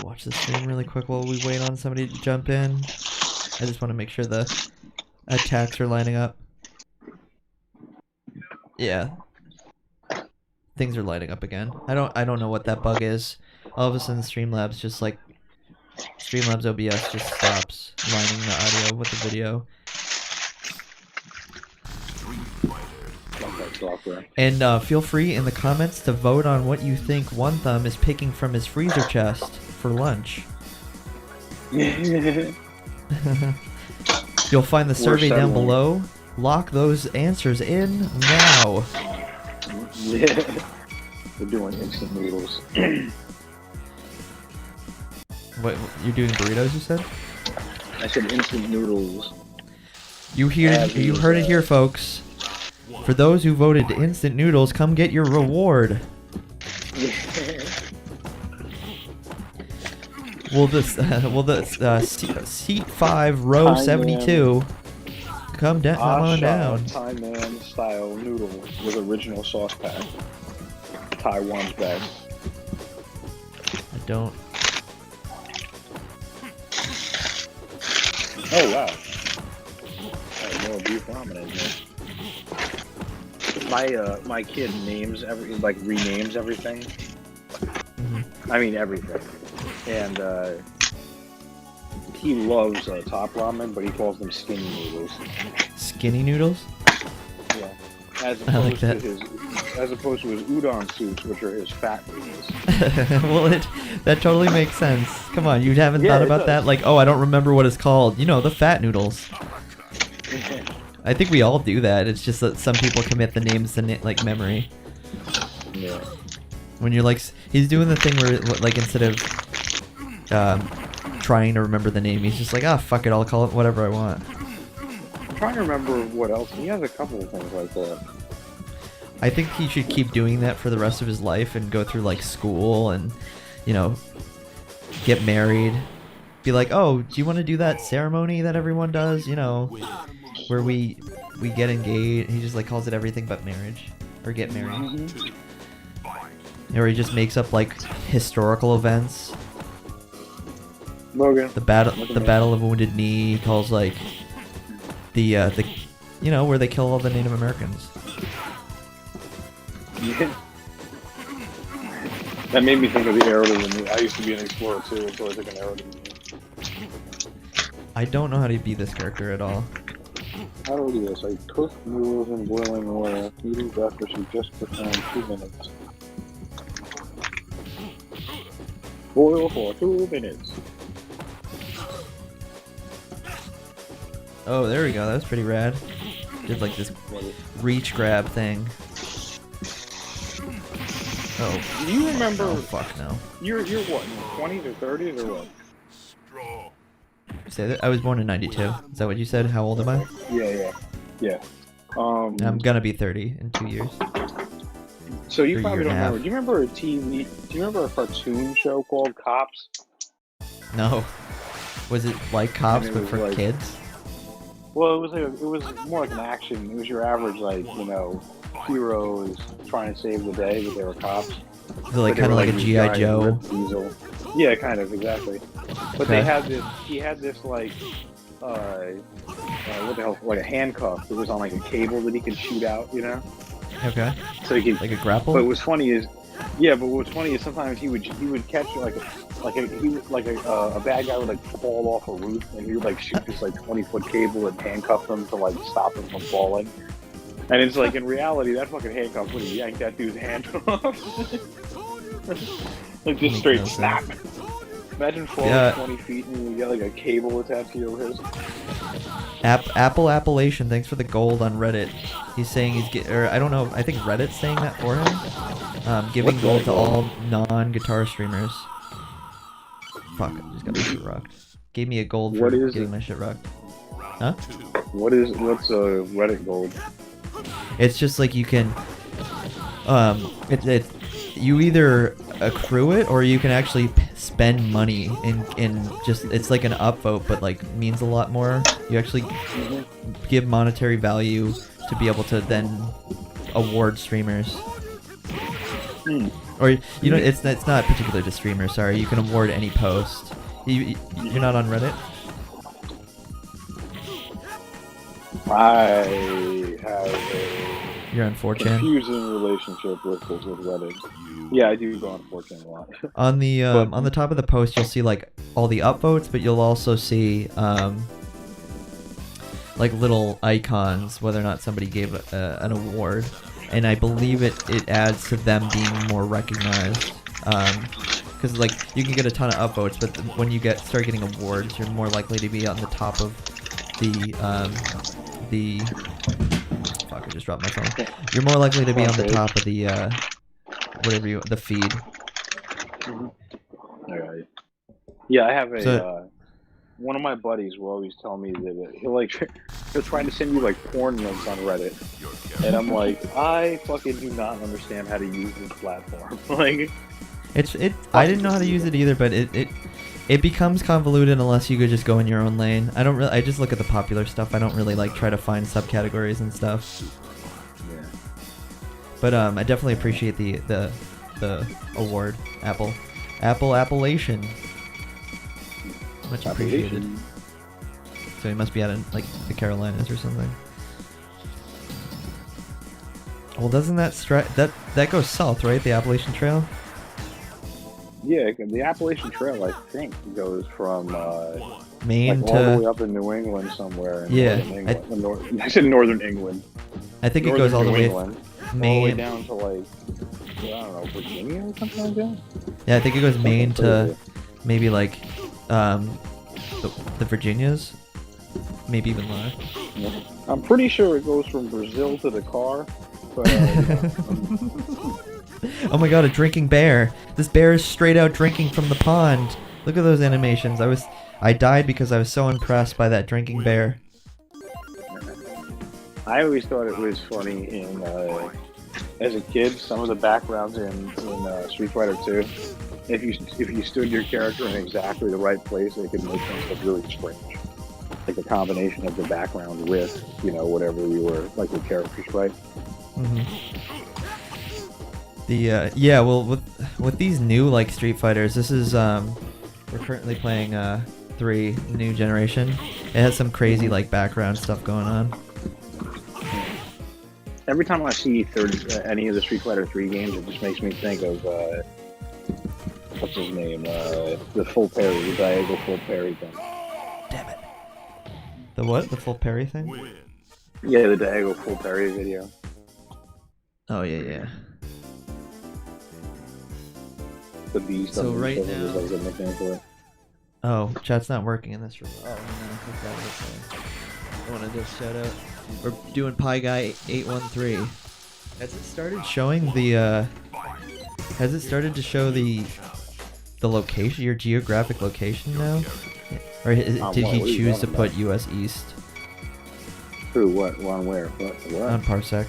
Watch the stream really quick while we wait on somebody to jump in. I just want to make sure the attacks are lining up. Yeah. Things are lighting up again. I don't know what that bug is. All of a sudden Streamlabs just like Streamlabs OBS just stops lining the audio with the video. And feel free in the comments to vote on what you think One Thumb is picking from his freezer chest for lunch. You'll find the survey down below. Lock those answers in now. Yeah. We're doing instant noodles. What, you're doing burritos, you said? I said instant noodles. You heard it here, folks. For those who voted instant noodles, come get your reward. Seat 5, row 72. Come on down. Thai man style noodle with original sauce pack. Taiwan's best. I don't. Oh wow. More beef ramen in there. My kid renames everything. Mm-hmm. I mean everything. And he loves top ramen, but he calls them skinny noodles. Skinny noodles? Yeah. As opposed to his as opposed to his udon suits, which are his fat noodles. Well, that totally makes sense. Come on, you haven't Yeah, thought it about does. that? Like, oh, I don't remember what it's called. You know, the fat noodles. I think we all do that. It's just that some people commit the names to like memory. Yeah. When you're like, he's doing the thing where like instead of trying to remember the name, he's just like, ah, fuck it, I'll call it whatever I want. I'm trying to remember what else. He has a couple of things like that. I think he should keep doing that for the rest of his life and go through like school and, you know, get married. Be like, oh, do you want to do that ceremony that everyone does? You know, where we get engaged. He just like calls it everything but marriage, or get married. Mm-hmm. Or he just makes up like historical events. Logan. The Battle of Wounded Knee. He calls like the you know, where they kill all the Native Americans. Yeah. That made me think of the arrow to the knee. I used to be an explorer too, so I took an arrow to the knee. I don't know how to be this character at all. How do we do this? I cook noodles in boiling oil. Noodles after she just cooked down 2 minutes. Boil for 2 minutes. Oh, there we go. That was pretty rad. Did like this reach grab thing. Oh. Do you remember? Oh fuck no. You're what? In your 20s or 30s or what? Say that I was born in '92. Is that what you said? How old am I? Yeah. I'm gonna be 30 in 2 years. So you Or probably year and don't a half. remember. Do you remember a TV? Do you remember a cartoon show called Cops? No. Was it like Cops And it but was for like- kids? Well, it was more like an action. It was your average, like, you know, heroes trying to save the day, but they were cops. Was it like But they kind of were like a these GI giant Joe? Rip Diesel. Yeah, kind of, exactly. But Okay. they had this. He had this like, what the hell? Like a handcuff that was on like a cable that he could shoot out. You know, Okay. so he could. Like a grapple? But what's funny is, yeah. But what's funny is sometimes he would catch a bad guy would like fall off a roof and he would like shoot this like 20-foot cable and handcuff them to like stop him from falling. And it's like in reality that fucking handcuff would have yanked that dude's hand off. Like just straight no snap. Imagine falling Yeah. 20 feet and you get like a cable attached to your wrist. Apple Appellation, thanks for the gold on Reddit. He's saying or I don't know, I think Reddit's saying that for him. Giving What's gold that to gold? all non-guitar streamers. Fuck, I just got my shit rocked. Gave me a gold for What is getting it? my shit rocked. Huh? What's a Reddit gold? It's just like you can, you either accrue it or you can actually spend money in just, it's like an upvote but like means a lot more. You actually give monetary value to be able to then award streamers. Hmm. Or you know, it's not particular to streamers. Sorry, you can award any post. You're not on Reddit? I have a You're on 4chan. confusing relationship with Reddit. Yeah, I do go on 4chan a lot. On the But- on the top of the post, you'll see like all the upvotes, but you'll also see like little icons, whether or not somebody gave an award, and I believe it adds to them being more recognized. Because like you can get a ton of upvotes, but when you start getting awards, you're more likely to be on the top of the fuck, I just dropped my phone. You're more likely to be on the top of the the feed. Alright. Yeah, I have a So- one of my buddies will always tell me that he'll trying to send you like porn links on Reddit, and I'm like, I fucking do not understand how to use this platform. Like, I didn't know how to use it either, but it becomes convoluted unless you could just go in your own lane. I just look at the popular stuff. I don't really like try to find subcategories and stuff. yeah. But I definitely appreciate the award, Apple Appellation. Much appreciated. So he must be out in like the Carolinas or something. Well, doesn't that goes south, right? The Appalachian Trail. Yeah, the Appalachian Trail, I think, goes from Maine like all the way to up in New England somewhere. In Yeah, northern England. I said northern England. I think it Northern goes all the New way. England. all the way Maine. down to like, I don't know, Virginia or something like that. Yeah, I think it goes Maine to Crazy. maybe like the Virginias, maybe even lower. Yeah. I'm pretty sure it goes from Brazil to Dakar. But, Oh my god, a drinking bear! This bear is straight out drinking from the pond. Look at those animations. I died because I was so impressed by that drinking bear. I always thought it was funny in as a kid, some of the backgrounds in Street Fighter 2. If you stood your character in exactly the right place, it could make things look really strange. Like the combination of the background with, whatever you were, like your character's right. Mm-hmm. Well, with these new like Street Fighters, this is we're currently playing 3 new generation. It has some crazy like background stuff going on. Every time I see any of the Street Fighter 3 games, it just makes me think of what's his name? The full parry, the diagonal full parry thing. Damn it. The what? The full parry thing? Yeah, the diagonal full parry video. Oh yeah. The beast. So right now- is like a nickname for it. Oh, chat's not working in this room. Oh no, I want to just shout out. We're doing Pie Guy 813. Has it started showing the? Has it started to show the location, your geographic location now? Or did he what are you choose to talking put U.S. East Who? What? On where? What? on Parsec?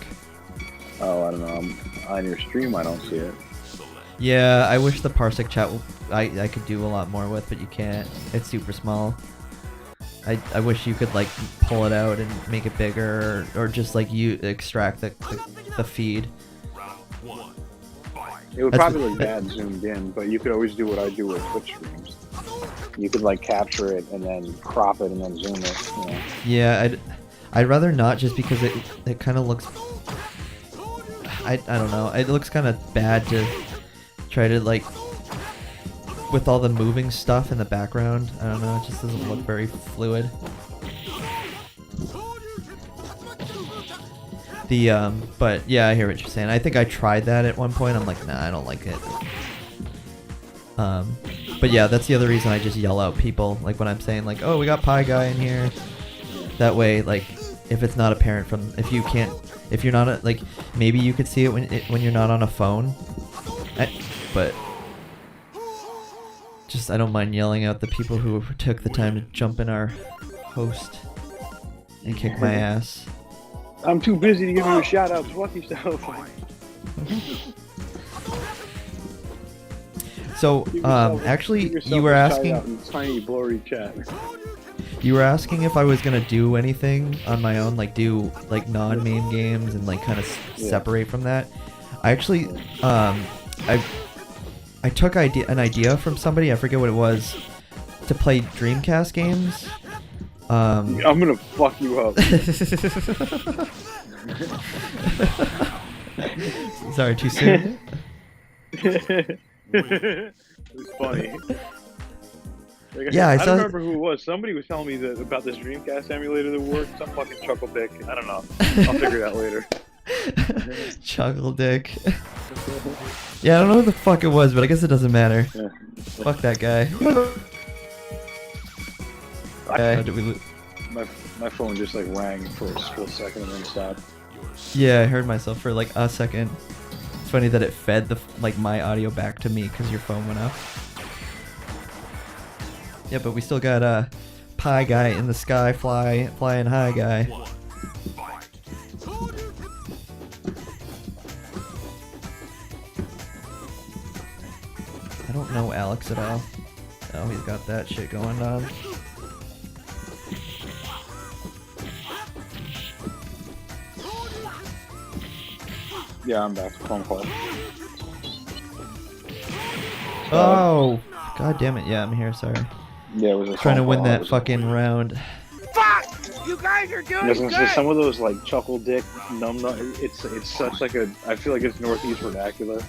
Oh, I don't know. On your stream, I don't see it. Yeah, I wish the Parsec chat I could do a lot more with, but you can't. It's super small. I wish you could like pull it out and make it bigger, or just like you extract the feed. It would That's probably the- look bad zoomed in, but you could always do what I do with Twitch streams. You could like capture it and then crop it and then zoom it. Yeah, I'd rather not, just because it kind of looks. I don't know. It looks kind of bad to try to like with all the moving stuff in the background. I don't know. It just doesn't look very fluid. But yeah, I hear what you're saying. I think I tried that at one point. I'm like, nah, I don't like it. But yeah, that's the other reason I just yell out people, like when I'm saying like, oh, we got Pie Guy in here. That way, like, if it's not apparent from, if you're not like, maybe you could see it when you're not on a phone. But just I don't mind yelling out the people who took the time to jump in our host and kick my ass. I'm too busy to give you a shout out. Fuck yourself. So, actually, you were asking. Tiny blurry chat. You were asking if I was gonna do anything on my own, like do like non-main games and like kind of separate from that. I actually, I took an idea from somebody, I forget what it was, to play Dreamcast games. I'm gonna fuck you up. Sorry, too soon. It was funny. Like Yeah, I I saw- don't remember who it was. Somebody was telling me about this Dreamcast emulator that worked. Some fucking chuckle dick. I don't know. I'll figure it out later. Chuckle dick. Yeah, I don't know who the fuck it was, but I guess it doesn't matter. Yeah. Fuck that guy. Did we My phone just like rang for a split second and then stopped. Yeah, I heard myself for like a second. It's funny that it fed my audio back to me because your phone went off. Yeah, but we still got a Pie Guy in the sky, flying high guy. I don't know Alex at all. Oh, he's got that shit going on. Yeah, I'm back. Phone call. Oh, god damn it! Yeah, I'm here. Sorry. Yeah, it was a Trying to phone win call. that fucking round. You guys are doing Listen, so some of those like chuckle dick it's such like a, I feel like it's Northeast vernacular.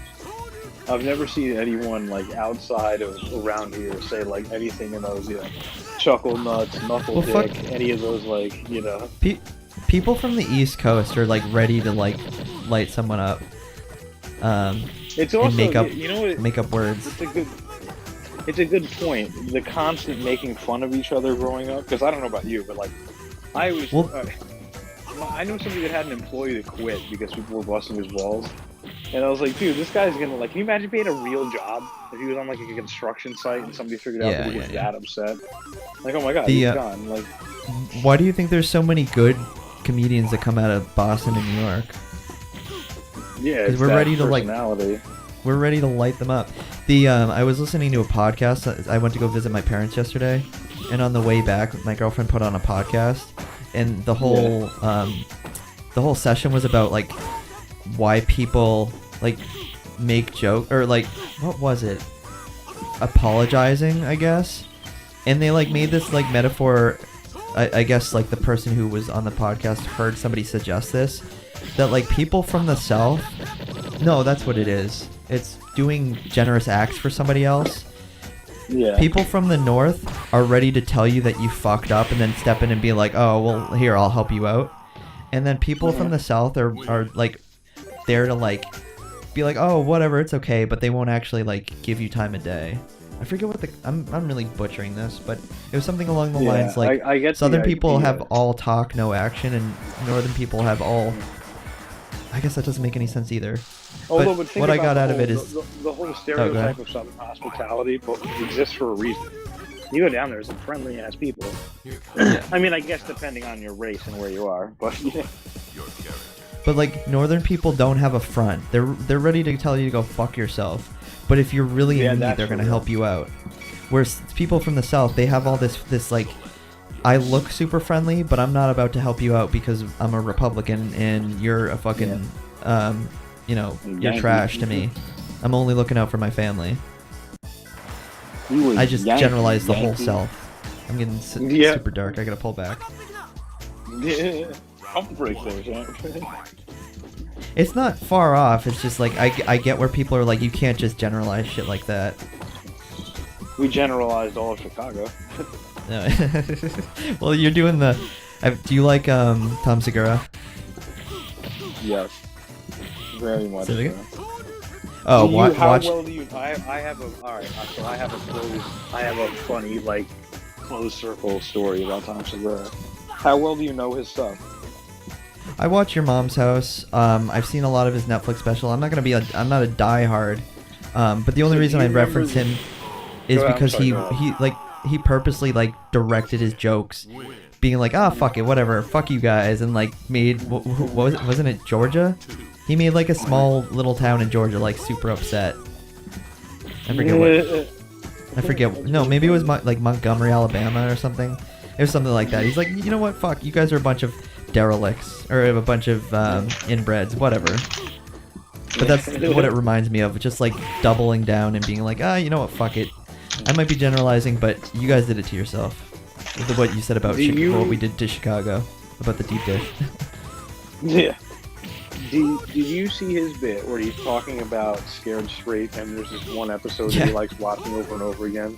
I've never seen anyone like outside of around here say like anything in those, chuckle nuts, knuckle Well, dick, any of those like, People from the East Coast are like ready to like light someone up. It's also and make up make up words. It's a good point. The constant making fun of each other growing up, because I don't know about you, but like I was. I know somebody that had an employee that quit because people were busting his balls. And I was like, dude, this guy's gonna like. Can you imagine being a real job if he was on like a construction site and somebody figured out that he was that upset? Like, oh my god, he's gone. Like, why do you think there's so many good comedians that come out of Boston and New York? Yeah, because we're ready to we're ready to light them up. I was listening to a podcast. I went to go visit my parents yesterday, and on the way back, my girlfriend put on a podcast, and the whole session was about like why people like make joke or like what was it? Apologizing, I guess. And they like made this like metaphor. I guess like the person who was on the podcast heard somebody suggest this, that like people from the South. No, that's what it is. It's doing generous acts for somebody else. Yeah. People from the North are ready to tell you that you fucked up and then step in and be like, oh, well, here, I'll help you out. And then people from the South are like there to like be like, oh, whatever, it's okay, but they won't actually like give you time of day. I forget what I'm really butchering this, but it was something along the lines like I get Southern people have all talk, no action, and Northern people have all. I guess that doesn't make any sense either. Although, but what I got out of it is the whole stereotype of Southern hospitality exists for a reason. You go down there, some friendly ass people. Yeah. I mean, I guess depending on your race and where you are, but yeah. But like Northern people don't have a front. They're ready to tell you to go fuck yourself. But if you're really in need, they're gonna help you out. Whereas people from the South, they have all this like, I look super friendly, but I'm not about to help you out because I'm a Republican and you're a fucking, you're trash to me. I'm only looking out for my family. I just generalized the whole South. I'm getting super dark. I gotta pull back. Yeah, I'll break those. It's not far off. It's just like I get where people are like, you can't just generalize shit like that. We generalized all of Chicago. No. Well, you're doing the. Do you like Tom Segura? Yes, very much. So. Oh, watch. Well do you? I have a. All right, so I have a funny like closed circle story about Tom Segura. How well do you know his stuff? I watch Your Mom's House. I've seen a lot of his Netflix special. I'm not gonna be I'm not a diehard, but the only reason I reference him is because he purposely like directed his jokes, being like, ah, fuck it, whatever, fuck you guys, and like made what was it? Wasn't it Georgia? He made like a small little town in Georgia like super upset. I forget. No, maybe it was like Montgomery, Alabama, or something. It was something like that. He's like, you know what? Fuck, you guys are a bunch of derelicts or a bunch of inbreds, whatever. But that's what it reminds me of, just like doubling down and being like, you know what? Fuck it. I might be generalizing, but you guys did it to yourself. What you said about what we did to Chicago, about the deep dish. Yeah. Did you see his bit where he's talking about Scared Straight, and there's this one episode that he likes watching over and over again?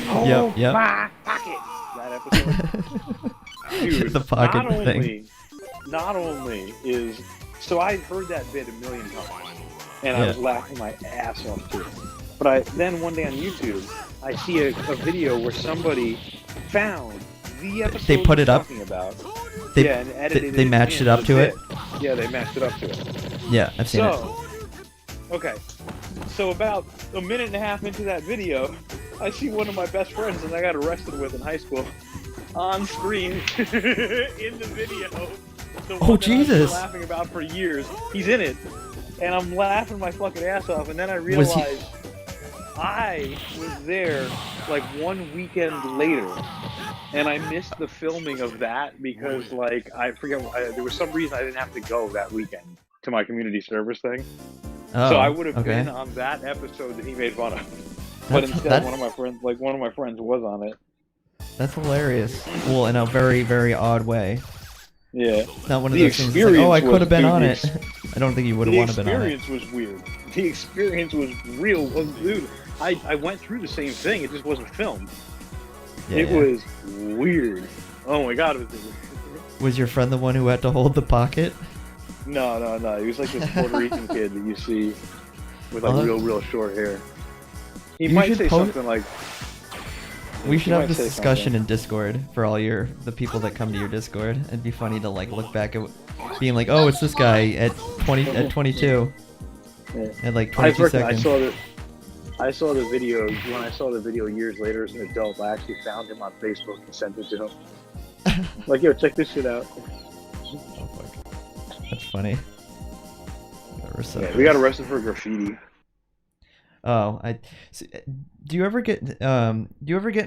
Oh, yep. My pocket! That episode. Dude, the pocket thing. Not only is... So I heard that bit a million times, and I was laughing my ass off to it. But then one day on YouTube, I see a video where somebody found the episode they put it up. Talking about. And edited they matched it up to it? Yeah, they matched it up to it. Yeah, I've seen it. Okay. So about a minute and a half into that video, I see one of my best friends that I got arrested with in high school on screen in the video. Oh, Jesus. I've been laughing about for years. He's in it. And I'm laughing my fucking ass off. And then I realized I was there like one weekend later. And I missed the filming of that because, like, I forget, there was some reason I didn't have to go that weekend to my community service thing. So I would have been on that episode that he made fun of. But instead, one of my friends was on it. That's hilarious. Well, in a very, very odd way. Yeah. Not one of those things like, I could have been on it. I don't think you would have wanted to been on it. The experience was weird. The experience was real. Dude, I went through the same thing. It just wasn't filmed. Yeah, it was weird. Oh my god, it was weird. Was your friend the one who had to hold the pocket? No. He was like this Puerto Rican kid that you see with like real short hair. He You might should say post- something like. We he should have might this say discussion something. in Discord for all the people that come to your Discord. It'd be funny to like look back at being like, oh, it's this guy at 22 Yeah. at like I 22 seconds. I saw the video when I saw the video years later as an adult. I actually found him on Facebook and sent it to him. Like, yo, check this shit out. Oh, fuck. That's funny. Yeah, we got arrested for graffiti. Oh, do you ever get in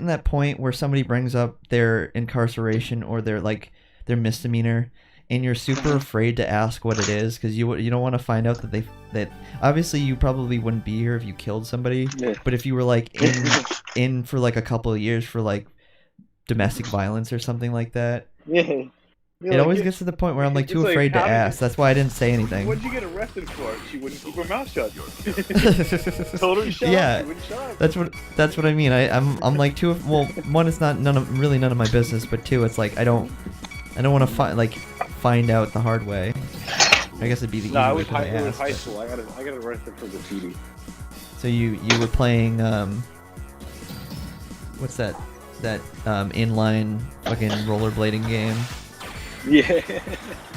that point where somebody brings up their incarceration or their misdemeanor, and you're super afraid to ask what it is because you don't want to find out that obviously you probably wouldn't be here if you killed somebody, Yeah. but if you were like in for like a couple of years for like domestic violence or something like that, Yeah. it always gets to the point where I'm like too afraid to ask. That's why I didn't say anything. What'd you get arrested for? She wouldn't keep her mouth shut. Told her to shut Yeah. up. She wouldn't shut up. That's what I mean. I'm like too. Well, one, it's not none of my business, but two, it's like I don't want to find out the hard way. I guess it'd be the easy No, way it to was ask. high school. I got arrested for graffiti. So you were playing what's that inline fucking rollerblading game, Yeah.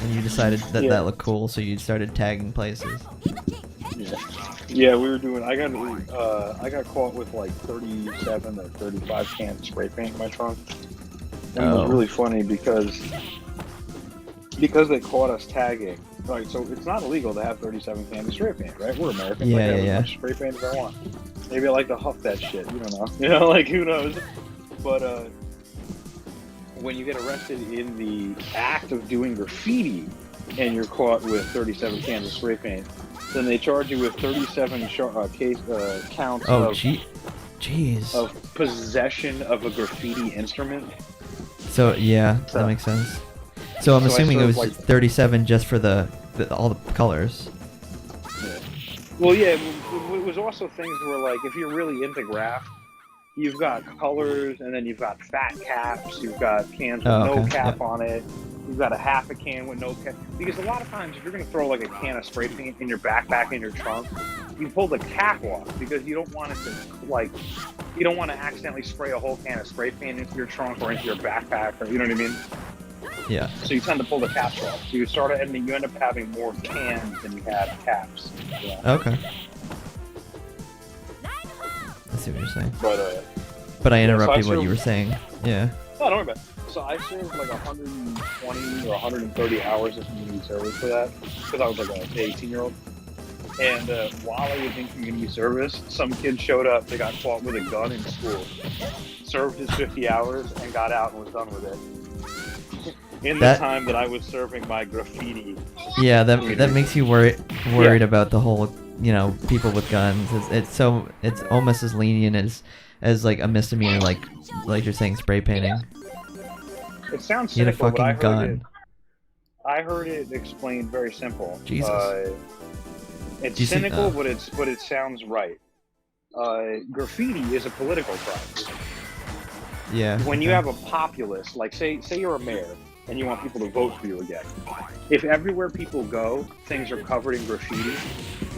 and you decided that Yeah. that looked cool, so you started tagging places. Yeah, we were doing. I got caught with like 37 or 35 cans of spray paint in my trunk. And it was really funny because they caught us tagging. Right, so it's not illegal to have 37 cans of spray paint, right? We're Americans. Yeah, I can have yeah. as much spray paint as I want. Maybe I like to huff that shit. You don't know. You know, like who knows? But when you get arrested in the act of doing graffiti and you're caught with 37 cans of spray paint, then they charge you with 37 counts Oh, of jeez. possession of a graffiti instrument. So yeah, that makes sense. So I'm So I assuming it was served, 37 just for all the colors. Yeah. Well, yeah, it was also things where, like, if you're really into graph, you've got colors, and then you've got fat caps, you've got cans with no cap on it, you've got a half a can with no cap. Because a lot of times, if you're going to throw, like, a can of spray paint in your backpack in your trunk, you pull the cap off because you don't want it to, like, you don't want to accidentally spray a whole can of spray paint into your trunk or into your backpack, or you know what I mean? Yeah. So you tend to pull the caps off. So you end up having more cans than you have caps. Yeah. Okay. I see what you're saying. But I interrupted so what you were saying. Yeah. No, don't worry about it. So I served like 120 or 130 hours of community service for that because I was like an 18-year-old. And while I was in community service, some kid showed up. They got caught with a gun in school, served his 50 hours, and got out and was done with it. In the time that I was serving my graffiti. Yeah, that makes you worried about the whole, people with guns. It's almost as lenient as like a misdemeanor, like you're saying, spray painting. It sounds You had a cynical, but fucking gun. I heard it explained very simple. Jesus. It's cynical, but it sounds right. Graffiti is a political crime. Yeah. When you have a populace, like say you're a mayor and you want people to vote for you again, if everywhere people go, things are covered in graffiti,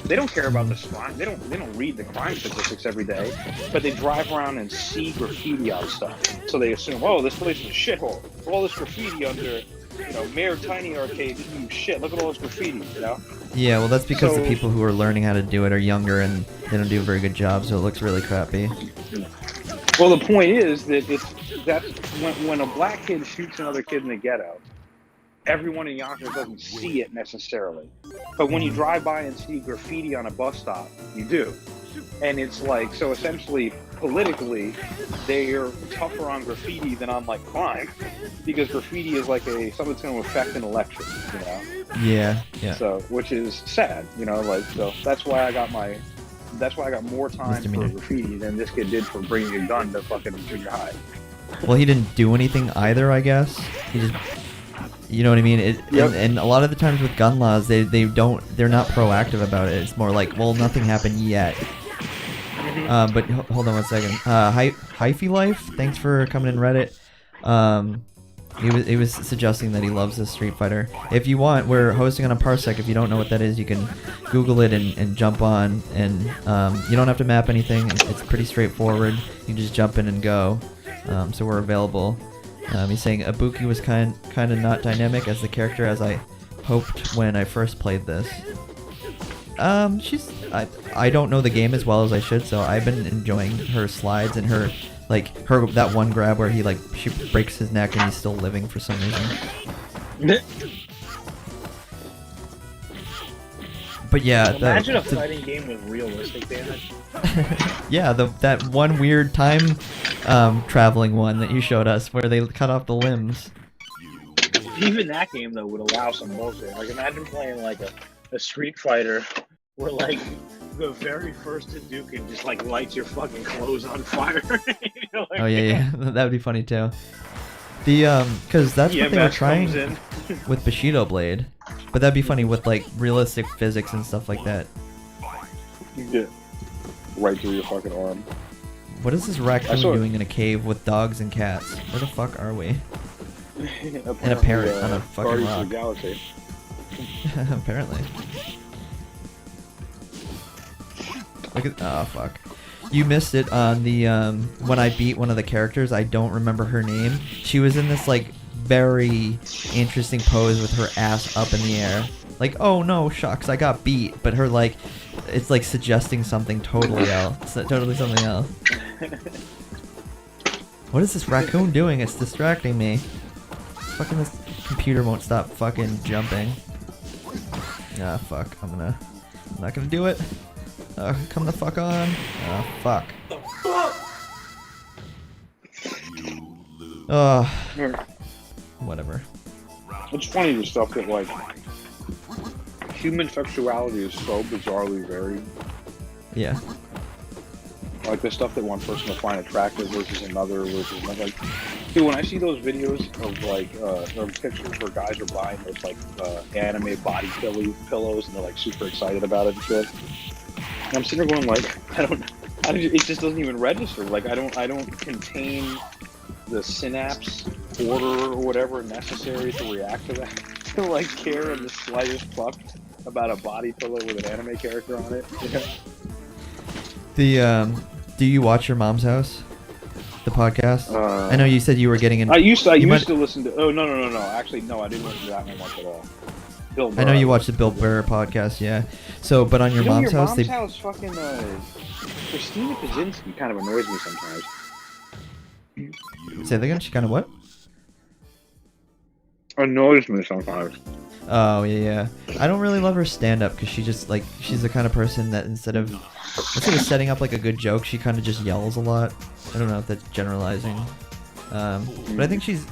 they don't care about the crime. They don't read the crime statistics every day, but they drive around and see graffiti on stuff. So they assume, oh, this place is a shithole. All this graffiti under, Mayor Tiny Arcade didn't do shit. Look at all this graffiti, Yeah, well, that's because the people who are learning how to do it are younger and they don't do a very good job, so it looks really crappy. Well, the point is that that's when a black kid shoots another kid in the ghetto, everyone in Yonkers doesn't see it necessarily. But when you drive by and see graffiti on a bus stop, you do. And it's like, so essentially, politically, they're tougher on graffiti than on, like, crime, because graffiti is like something that's going to affect an election, Yeah. So, which is sad, so that's why I got more time for graffiti than this kid did for bringing a gun to fucking junior high. Well, he didn't do anything either, I guess. He just, you know what I mean? And a lot of the times with gun laws, they're not proactive about it. It's more like, well, nothing happened yet. But hold on one second. Hyphy Life, thanks for coming in Reddit. He was suggesting that he loves this Street Fighter. If you want, we're hosting on a Parsec. If you don't know what that is, you can Google it and jump on. And you don't have to map anything. It's pretty straightforward. You just jump in and go. So we're available. He's saying Ibuki was kind of not dynamic as the character as I hoped when I first played this. I don't know the game as well as I should, so I've been enjoying her slides and her that one grab where she breaks his neck and he's still living for some reason. But yeah, imagine a fighting game with realistic damage. Yeah, that one weird time traveling one that you showed us where they cut off the limbs. Even that game though would allow some bullshit. Like imagine playing like a Street Fighter where like the very first Hadouken just like lights your fucking clothes on fire. You know, like, oh yeah, that would be funny too. Because that's what they were trying with Bushido Blade, but that'd be funny with like realistic physics and stuff like that. You get right through your fucking arm. What is this raccoon doing in a cave with dogs and cats? Where the fuck are we? And a parrot on a fucking rock. Galaxy. Apparently. Look at fuck. You missed it on the when I beat one of the characters. I don't remember her name. She was in this like very interesting pose with her ass up in the air. Like, oh no, shucks, I got beat. But her like, it's like suggesting something totally else. Totally something else. What is this raccoon doing? It's distracting me. Fucking this computer won't stop fucking jumping. Ah, fuck. I'm not gonna do it. Come the fuck on. Oh, fuck. Whatever. It's funny the stuff that like human sexuality is so bizarrely varied. Yeah. Like the stuff that one person will find attractive versus another. Like, dude, when I see those videos of like, or pictures where guys are buying those like anime body pillows and they're like super excited about it and shit. And I'm sitting there going like, it just doesn't even register. Like I don't contain the synapse order or whatever necessary to react to that. To like care in the slightest fuck about a body pillow with an anime character on it. Yeah. Do you watch Your Mom's House? The podcast? I know you said you were getting in. I used to listen to. Oh no! Actually, no, I didn't listen to that one much at all. Bill Burr. I know you watched the Bill Burr podcast, yeah. So, but on Your Mom's House, fucking Christina Kaczynski kind of annoys me sometimes. Say that again. She kind of what? Annoys me sometimes. Oh yeah. I don't really love her stand-up because she just like she's the kind of person that instead of setting up like a good joke, she kind of just yells a lot. I don't know if that's generalizing, but I think she's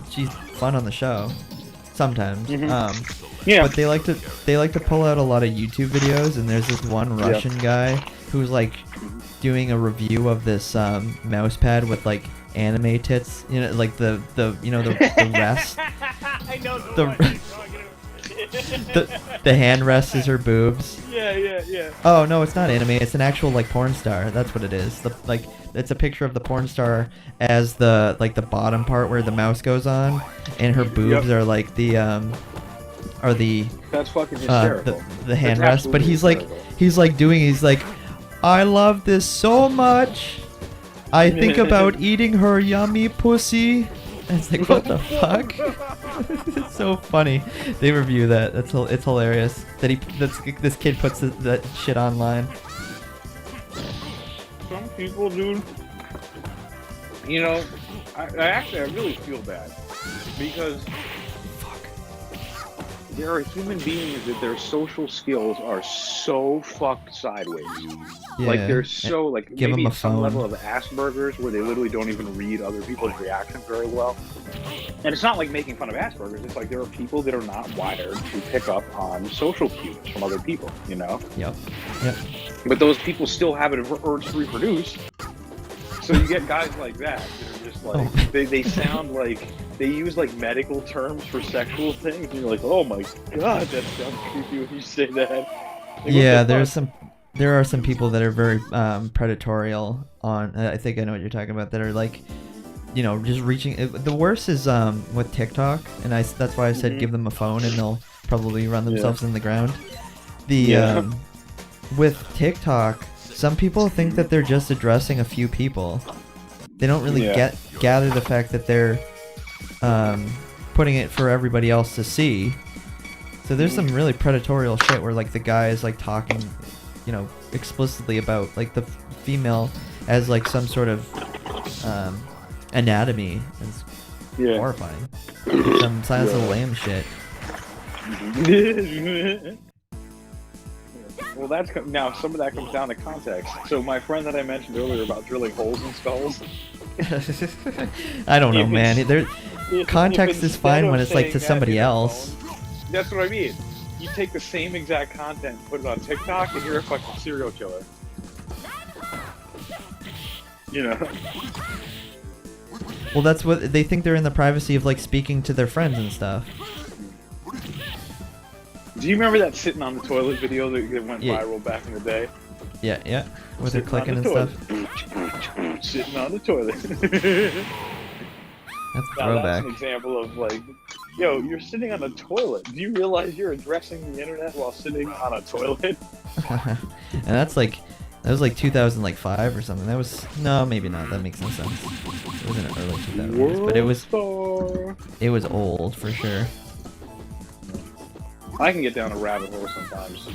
fun on the show sometimes. Yeah. But they like to pull out a lot of YouTube videos, and there's this one Russian guy who's like doing a review of this mouse pad with like anime tits, you know, like the rest. I know the hand rest is her boobs. Yeah. Oh no, it's not anime. It's an actual like porn star. That's what it is. It's a picture of the porn star as the bottom part where the mouse goes on, and her boobs are like the That's fucking hysterical. The hand rest. But he's like I love this so much. I think about eating her yummy pussy. And it's like, what the fuck? It's so funny. They review that. It's hilarious that this kid puts that shit online. Some people, dude. You know, I really feel bad because there are human beings that their social skills are so fucked sideways. Yeah. Like they're so like give maybe them a some phone. level of Asperger's where they literally don't even read other people's reactions very well. And it's not like making fun of Asperger's. It's like there are people that are not wired to pick up on social cues from other people. You know. Yep. But those people still have an urge to reproduce. So you get guys like that are just like they sound like they use like medical terms for sexual things, and you're like, oh my god, that sounds creepy when you say that. Like, yeah, there are some people that are very predatorial on. I think I know what you're talking about. That are like just reaching. The worst is with TikTok, and that's why I said give them a phone and they'll probably run themselves in the ground. With TikTok, some people think that they're just addressing a few people. They don't really gather the fact that they're putting it for everybody else to see. So there's some really predatory shit where like the guy is like talking, explicitly about like the female as like some sort of anatomy. It's horrifying. Some science of lame shit. Well, now some of that comes down to context. So my friend that I mentioned earlier about drilling holes in skulls. I don't know, man. Context is fine when it's like to somebody else. That's what I mean. You take the same exact content, put it on TikTok, and you're a fucking serial killer. Well, that's what they think. They're in the privacy of like speaking to their friends and stuff. Do you remember that sitting on the toilet video that went viral back in the day? Yeah. Where they're clicking and stuff. Sitting on the toilet. That's throwback. That's an example of like, yo, you're sitting on a toilet. Do you realize you're addressing the internet while sitting on a toilet? And that was like 2005 or something. No, maybe not. That makes no sense. It was in the early 2000s, but it was old for sure. I can get down a rabbit hole sometimes,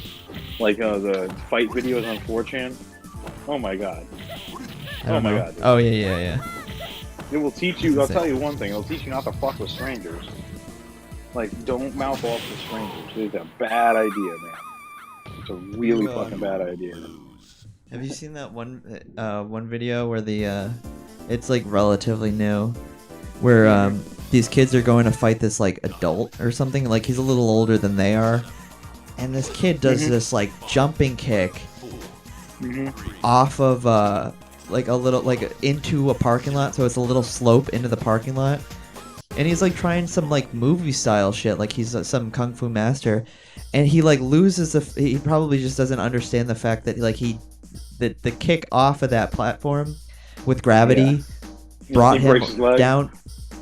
like the fight videos on 4chan. Oh my god. Oh my god. Dude. Oh yeah. It will teach you. I'll tell you one thing. It'll teach you not to fuck with strangers. Like, don't mouth off to strangers. It's a bad idea, man. It's a really fucking bad idea. Have you seen that one video where it's like relatively new, where these kids are going to fight this like adult or something, like he's a little older than they are, and this kid does this like jumping kick off of like a little like into a parking lot, so it's a little slope into the parking lot, and he's like trying some like movie style shit, like he's some kung fu master, and he like loses he probably just doesn't understand the fact that like the kick off of that platform with gravity brought him down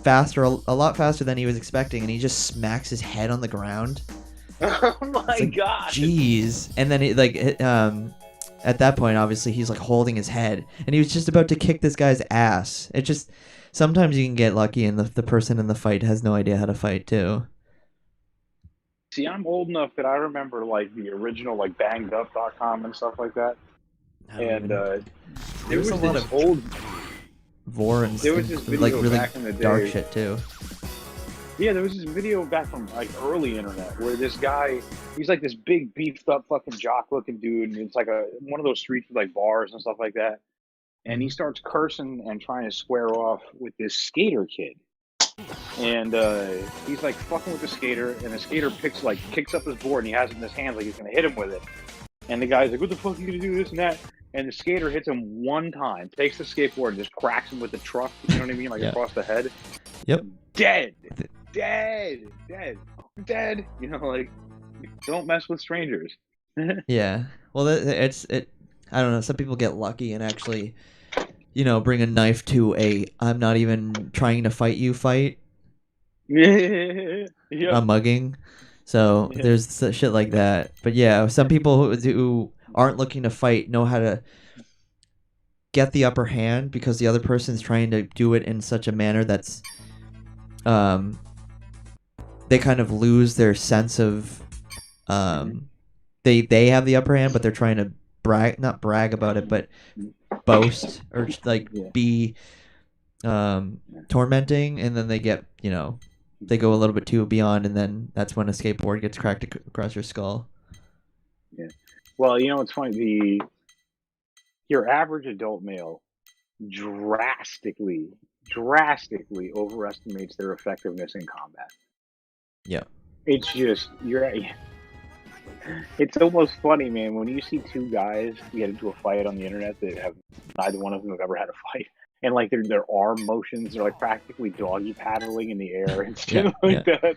faster, a lot faster than he was expecting, and he just smacks his head on the ground. Oh my god! Jeez. And then at that point, obviously, he's like holding his head, and he was just about to kick this guy's ass. It just sometimes you can get lucky, and the person in the fight has no idea how to fight too. See, I'm old enough that I remember like the original like bangedup.com and stuff like that. And there was a lot of old vor and there was this video like really back in the day. Dark shit too. Yeah, there was this video back from like early internet where this guy, he's like this big beefed up fucking jock looking dude, and it's like one of those streets with like bars and stuff like that. And he starts cursing and trying to square off with this skater kid. And he's like fucking with the skater, and the skater kicks up his board, and he has it in his hands like he's gonna hit him with it. And the guy's like, "What the fuck are you gonna do, this and that?" And the skater hits him one time, takes the skateboard and just cracks him with the truck, you know what I mean? Like across the head. Yep. Dead. You know, like, don't mess with strangers. Yeah. Well, I don't know, some people get lucky and actually, bring a knife to I'm not even trying to fight you fight. A mugging. So there's shit like that. But yeah, some people who aren't looking to fight know how to get the upper hand because the other person's trying to do it in such a manner that's they kind of lose their sense of they have the upper hand, but they're trying to not brag about it, but boast or like be tormenting, and then they get they go a little bit too beyond, and then that's when a skateboard gets cracked across your skull. Yeah. Well, it's funny. Your average adult male drastically overestimates their effectiveness in combat. Yeah. It's just it's almost funny, man, when you see two guys get into a fight on the internet that have neither one of them have ever had a fight. And like their arm motions are like practically doggy paddling in the air and stuff that.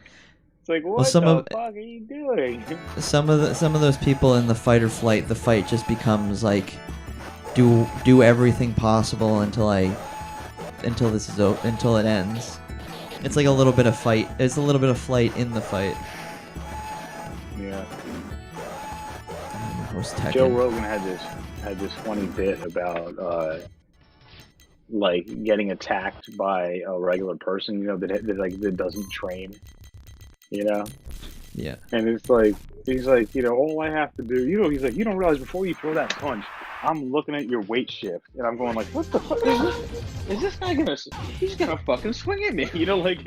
It's like, what the fuck are you doing? Some of those people in the fight or flight, the fight just becomes like, do everything possible until I until this is until it ends. It's like a little bit of fight. It's a little bit of flight in the fight. Yeah. Host Tekken. Joe Rogan had this funny bit about like getting attacked by a regular person, that doesn't train, Yeah. And it's like he's like, all I have to do, he's like, you don't realize before you throw that punch, I'm looking at your weight shift, and I'm going like, what the fuck is this guy gonna? He's gonna fucking swing at me, like.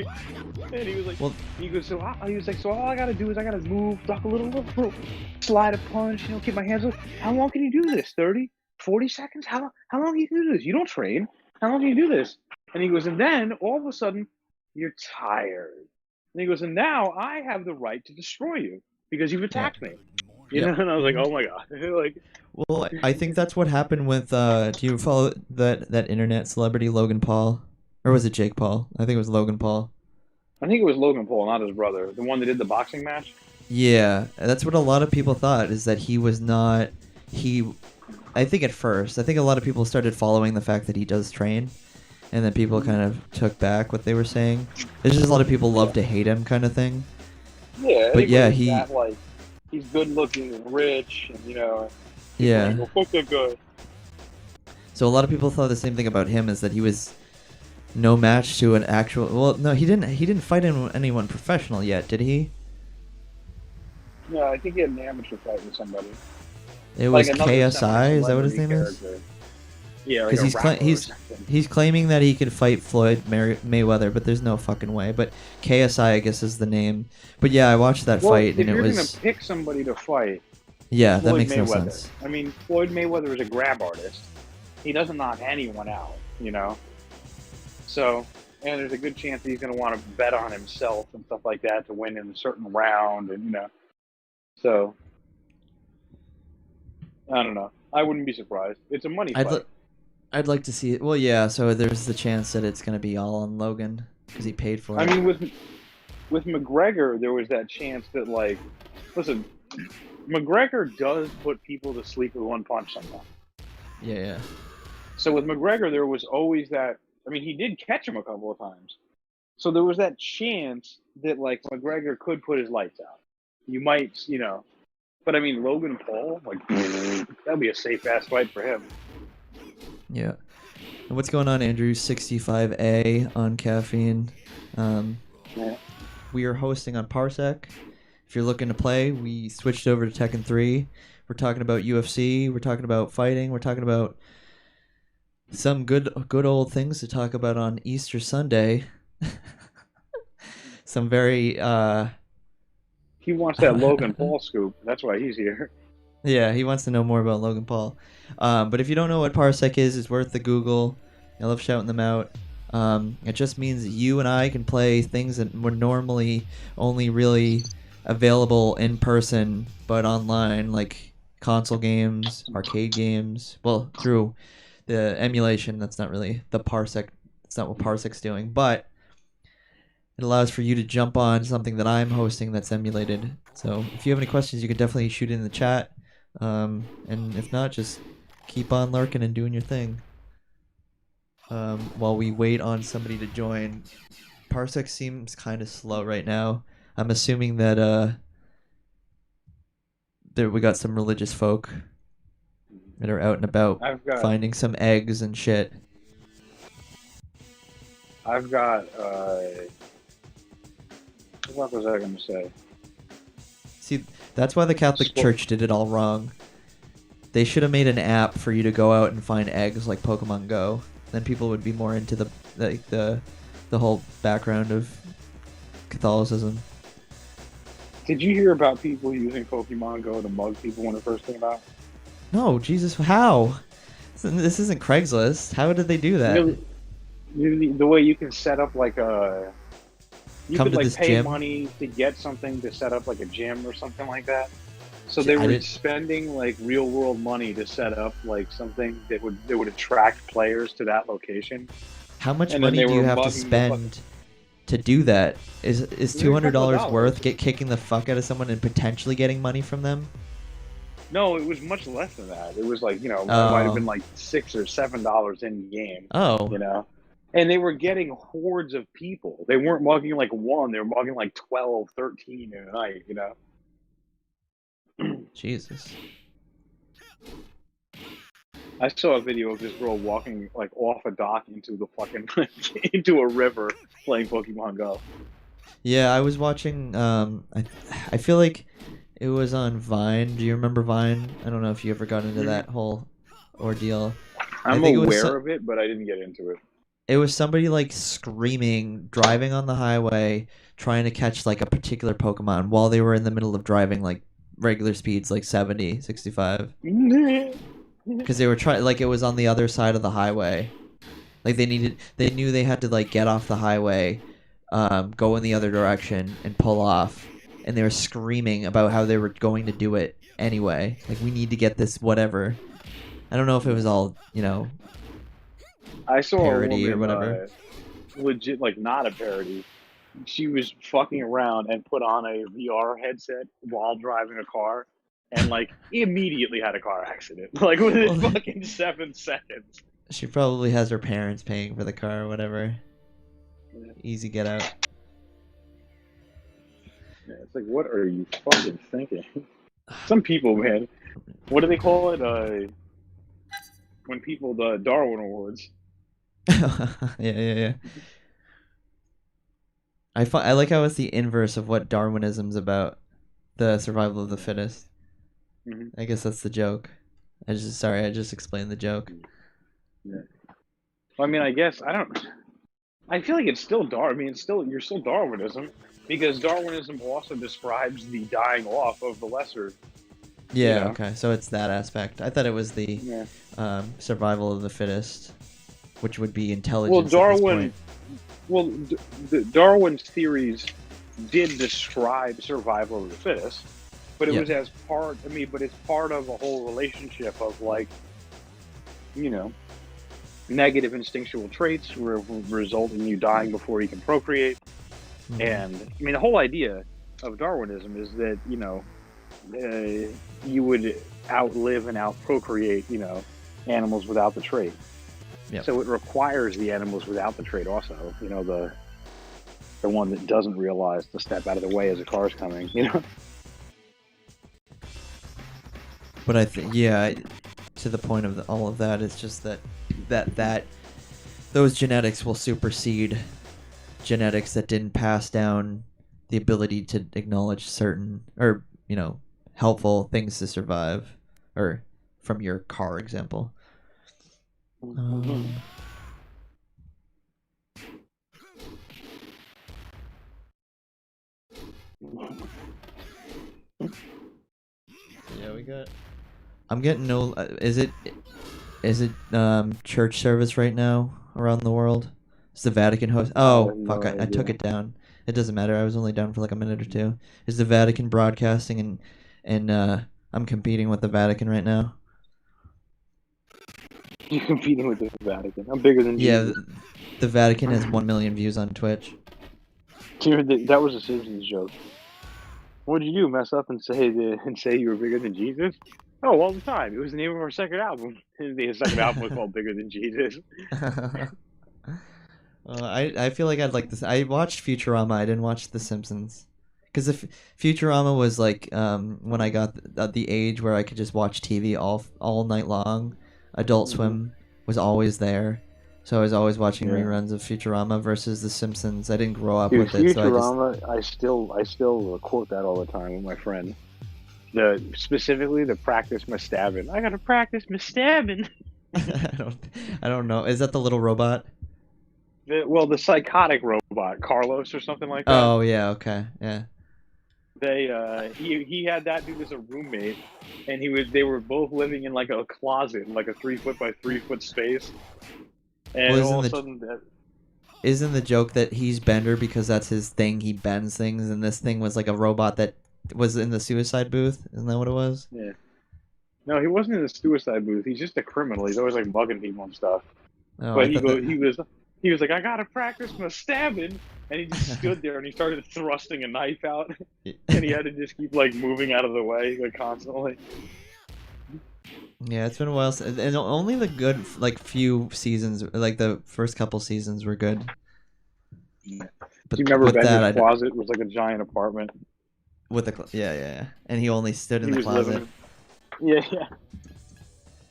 And he was like, he goes, so all I gotta do is I gotta move, duck a little, slide a punch, keep my hands up. How long can you do this? 30, 40 seconds? How long can you do this? You don't train. How long can you do this? And he goes, and then all of a sudden, you're tired. And he goes, and now I have the right to destroy you because you've attacked me. And I was like, oh my god, like. Well, I think that's what happened with. Do you follow that internet celebrity Logan Paul, or was it Jake Paul? I think it was Logan Paul. I think it was Logan Paul, not his brother, the one that did the boxing match. Yeah, that's what a lot of people thought, is that he was not. I think at first, a lot of people started following the fact that he does train, and then people kind of took back what they were saying. There's just a lot of people love to hate him, kind of thing. Yeah, but yeah, he's good looking and rich, and Yeah. Like, fuck that guy. So a lot of people thought the same thing about him, is that he was no match to an actual. Well, no, he didn't fight anyone professional yet, did he? No, I think he had an amateur fight with somebody. It was KSI. Is that what his name is? Yeah, because he's claiming that he could fight Floyd Mayweather, but there's no fucking way. But KSI, I guess, is the name. But yeah, I watched that fight, and it was. If you're gonna pick somebody to fight. Yeah, that Floyd makes no Mayweather. sense. I mean, Floyd Mayweather is a grab artist. He doesn't knock anyone out, So, and there's a good chance that he's going to want to bet on himself and stuff like that to win in a certain round, and So, I don't know. I wouldn't be surprised. It's a money fight. I'd like to see it. Well, yeah. So there's the chance that it's going to be all on Logan because he paid for it. I mean, with McGregor, there was that chance that, like, listen. McGregor does put people to sleep with one punch sometimes. Yeah. So with McGregor, there was always that. I mean, he did catch him a couple of times. So there was that chance that, like, McGregor could put his lights out. You might, But I mean, Logan Paul, like, that'd be a safe ass fight for him. Yeah. And what's going on, Andrew? 65A on caffeine. Yeah. We are hosting on Parsec. If you're looking to play, we switched over to Tekken 3. We're talking about UFC. We're talking about fighting. We're talking about some good old things to talk about on Easter Sunday. Some very... He wants that Logan Paul scoop. That's why he's here. Yeah, he wants to know more about Logan Paul. But if you don't know what Parsec is, it's worth the Google. I love shouting them out. It just means that you and I can play things that were normally only really available in person, but online, like console games, arcade games. Well, through the emulation. That's not really the Parsec. That's not what Parsec's doing, but it allows for you to jump on something that I'm hosting that's emulated. So if you have any questions, you can definitely shoot in the chat. And if not, just keep on lurking and doing your thing. While we wait on somebody to join. Parsec seems kind of slow right now. I'm assuming that there we got some religious folk that are out and about finding some eggs and shit. I've got what was I going to say? See, that's why the Catholic Church did it all wrong. They should have made an app for you to go out and find eggs like Pokemon Go. Then people would be more into the whole background of Catholicism. Did you hear about people using Pokemon Go to mug people when it first came out? No, Jesus, how? This isn't Craigslist. How did they do that? The way you can set up like a... You Come could to like this pay gym? money to get something to set up like a gym or something like that. So they were spending like real world money to set up like something that would attract players to that location. How much money do you have to spend to do that? Is $200 worth kicking the fuck out of someone and potentially getting money from them? No, it was much less than that. It was like, it might have been like $6 or $7 in game. Oh. And they were getting hordes of people. They weren't mugging like one, they were mugging like 12, 13 in a night, you know? Jesus. I saw a video of this girl walking like off a dock into the fucking into a river playing Pokemon Go. Yeah, I was watching. I feel like it was on Vine. Do you remember Vine? I don't know if you ever got into that whole ordeal. I I'm think it was aware of it, but I didn't get into it. it was somebody like screaming, driving on the highway, trying to catch like a particular Pokemon while they were in the middle of driving like regular speeds, like 70, 65. Because they were trying, like it was on the other side of the highway. Like they knew they had to like get off the highway, go in the other direction and pull off, and they were screaming about how they were going to do it anyway. Like, we need to get this, whatever. I don't know if it was all, I saw parody a woman, or whatever. legit, like not a parody. She was fucking around and put on a VR headset while driving a car, and like immediately had a car accident, like within Well, fucking 7 seconds. She probably has her parents paying for the car or whatever. Yeah. Easy get out. Yeah, it's like, what are you fucking thinking? Some people, man, what do they call it? When people, the Darwin Awards. Yeah. I like how it's the inverse of what Darwinism's about. The survival of the fittest. Mm-hmm. I guess that's the joke. I just explained the joke. Yeah. I mean, I guess I feel like it's still Darwin. I mean, you're still Darwinism, because Darwinism also describes the dying off of the lesser. Yeah. Okay. So it's that aspect. I thought it was the Yeah. Survival of the fittest, which would be intelligence. Well, Darwin's theories did describe survival of the fittest, but it was as part. I mean, but it's part of a whole relationship of like, negative instinctual traits will result in you dying before you can procreate. Mm-hmm. And I mean, the whole idea of Darwinism is that you would outlive and outprocreate animals without the trait. Yep. So it requires the animals without the trait also. The one that doesn't realize to step out of the way as a car's coming. But I think to the point of all of that, it's just that those genetics will supersede genetics that didn't pass down the ability to acknowledge certain or helpful things to survive, or from your car example. Yeah, we got. I'm getting no. Is it church service right now around the world? Is the Vatican host? Oh, fuck! I took it down. It doesn't matter. I was only down for like a minute or two. Is the Vatican broadcasting and I'm competing with the Vatican right now? You're competing with the Vatican. I'm bigger than Jesus. Yeah, the Vatican has 1 million views on Twitch. That was a Simpsons joke. What did you do? Mess up and say you were bigger than Jesus? Oh, all the time. It was the name of our second album. The second album was called Bigger Than Jesus. I feel like I'd like this. I watched Futurama. I didn't watch The Simpsons. Because if Futurama was like when I got the age where I could just watch TV all night long. Adult Swim was always there. So I was always watching reruns of Futurama versus The Simpsons. I didn't grow up with it. Futurama, so I still quote that all the time with my friend. Specifically the practice my stabbing. I gotta practice my stabbing. I don't know. Is that the little robot? The psychotic robot, Carlos or something like that. Oh yeah, okay, yeah. He had that dude as a roommate, and they were both living in like a closet, in like a 3 foot by 3 foot space. And all of a sudden, isn't the joke that he's Bender because that's his thing? He bends things, and this thing was like a robot that was in the suicide booth. Isn't that what it was? Yeah. No, he wasn't in the suicide booth. He's just a criminal. He's always like mugging people and stuff. Oh, but he was like, I gotta practice my stabbing, and he just stood there and he started thrusting a knife out, and he had to just keep like moving out of the way like constantly. Yeah, it's been a while, and only the good like few seasons, like the first couple seasons, were good. Do you But remember with that, Bender's closet was like a giant apartment? with the yeah, and he only stood in He the was closet. living. Yeah, yeah.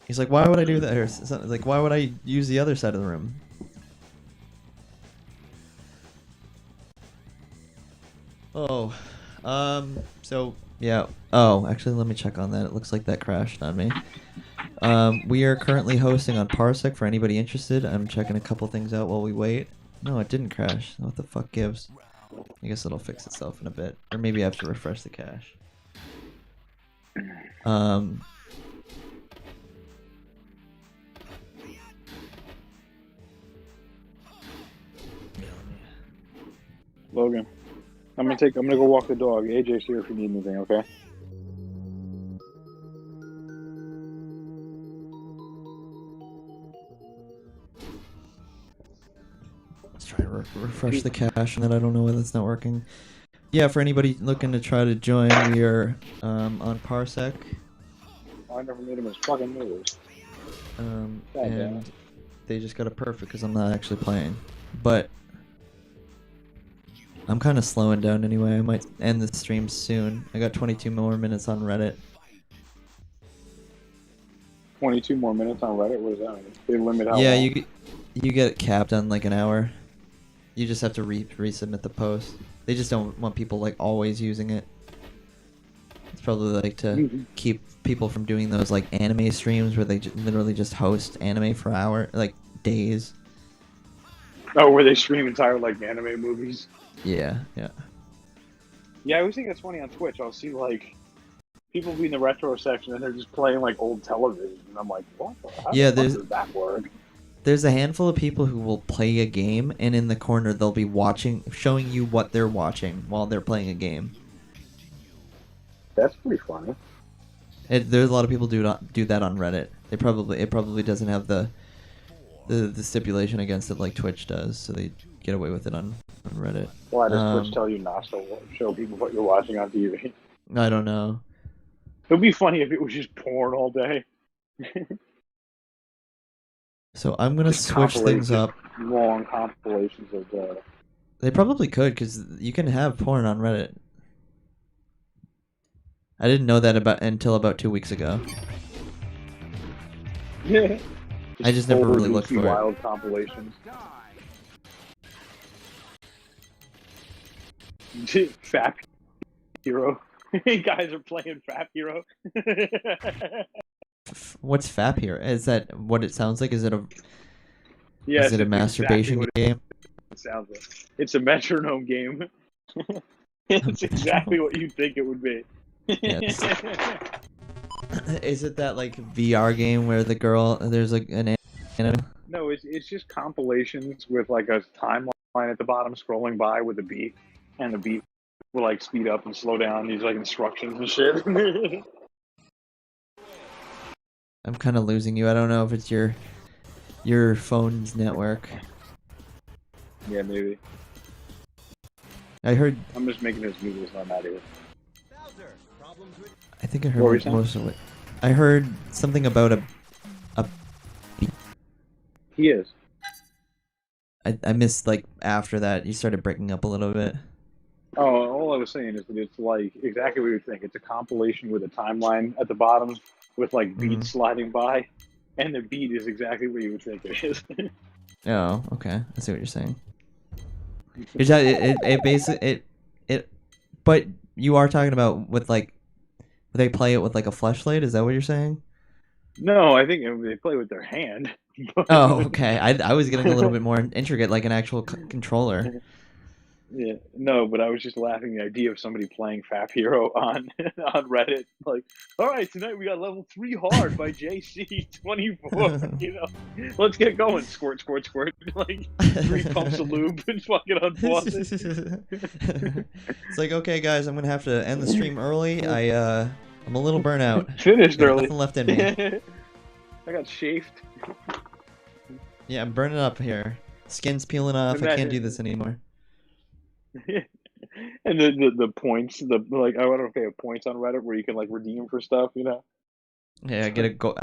He's like, why would I do that? Or something, like, why would I use the other side of the room? Oh, so yeah. Oh, actually, let me check on that. It looks like that crashed on me. We are currently hosting on Parsec for anybody interested. I'm checking a couple things out while we wait. No, it didn't crash. What the fuck gives? I guess it'll fix itself in a bit, or maybe I have to refresh the cache. Logan, I'm gonna go walk the dog. AJ's here if you need anything. Okay. Let's try to refresh the cache, and then I don't know why that's not working. Yeah, for anybody looking to try to join, we are on Parsec. Oh, I never made him his fucking moves. And they just got a perfect because I'm not actually playing. But I'm kind of slowing down anyway. I might end the stream soon. I got 22 more minutes on Reddit. 22 more minutes on Reddit. What does that mean? They limit how Yeah, long? you get capped on like an hour. You just have to resubmit the post. They just don't want people like always using it. It's probably like to keep people from doing those like anime streams where they literally just host anime for like days. Oh, where they stream entire like anime movies. Yeah. Yeah, I always think it's funny on Twitch. I'll see like people be in the retro section and they're just playing like old television, and I'm like, what? How the fuck does that work? There's a handful of people who will play a game, and in the corner they'll be showing you what they're watching while they're playing a game. That's pretty funny. There's a lot of people do that on Reddit. It probably doesn't have the stipulation against it like Twitch does, so they get away with it on Reddit. Why does Twitch tell you not to show people what you're watching on TV? I don't know. It would be funny if it was just porn all day. So I'm gonna switch things up. Long compilations of. They probably could, because you can have porn on Reddit. I didn't know that until about 2 weeks ago. Yeah. I just never really looked for wild compilations. Fap Hero. Guys are playing Fap Hero. What's Fap here? Is that what it sounds like? Is it a masturbation exactly game? It sounds like it's a metronome game. It's exactly what you think it would be. Yes. Is it that like VR game where there's like an anime? No, it's just compilations with like a timeline at the bottom scrolling by with a beat, and the beat will like speed up and slow down. These like instructions and shit. I'm kind of losing you. I don't know if it's your phone's network. Yeah, maybe. I heard. I'm just making his movies. I'm out of here. I think I heard most of it. I heard something about a. He is. I missed like after that. You started breaking up a little bit. Oh, all I was saying is that it's like exactly what you think. It's a compilation with a timeline at the bottom with like beats sliding by, and the beat is exactly what you would think it is. Oh, okay. I see what you're saying. It basically but you are talking about with like they play it with like a fleshlight. Is that what you're saying? No, I think they play with their hand. Oh, okay. I was getting a little bit more intricate, like an actual controller. Yeah, no, but I was just laughing at the idea of somebody playing Fap Hero on Reddit. Like, all right, tonight we got level 3 hard by JC24. You know, let's get going. Squirt, squirt, squirt. Like 3 pumps of lube and fucking unpause it. It's like, okay, guys, I'm gonna have to end the stream early. I'm a little burnout. Finished early. Nothing left in me. I got chafed. Yeah, I'm burning up here. Skin's peeling off. I can't do this anymore. And the points, like I don't know if they have points on Reddit where you can like redeem for stuff, you know. Yeah, I get a gold.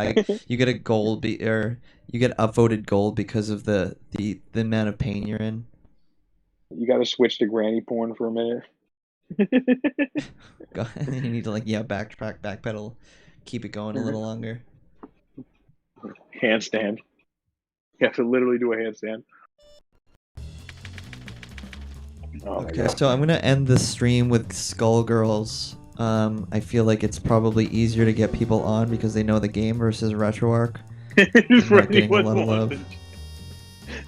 You get a gold, or you get upvoted gold because of the amount of pain you're in. You got to switch to granny porn for a minute. You need to backpedal, keep it going a little longer. Handstand. You have to literally do a handstand. Oh my Okay, God. so I'm gonna end the stream with Skullgirls. I feel like it's probably easier to get people on because they know the game versus RetroArch. For not getting a anyone lot of who love. wants to-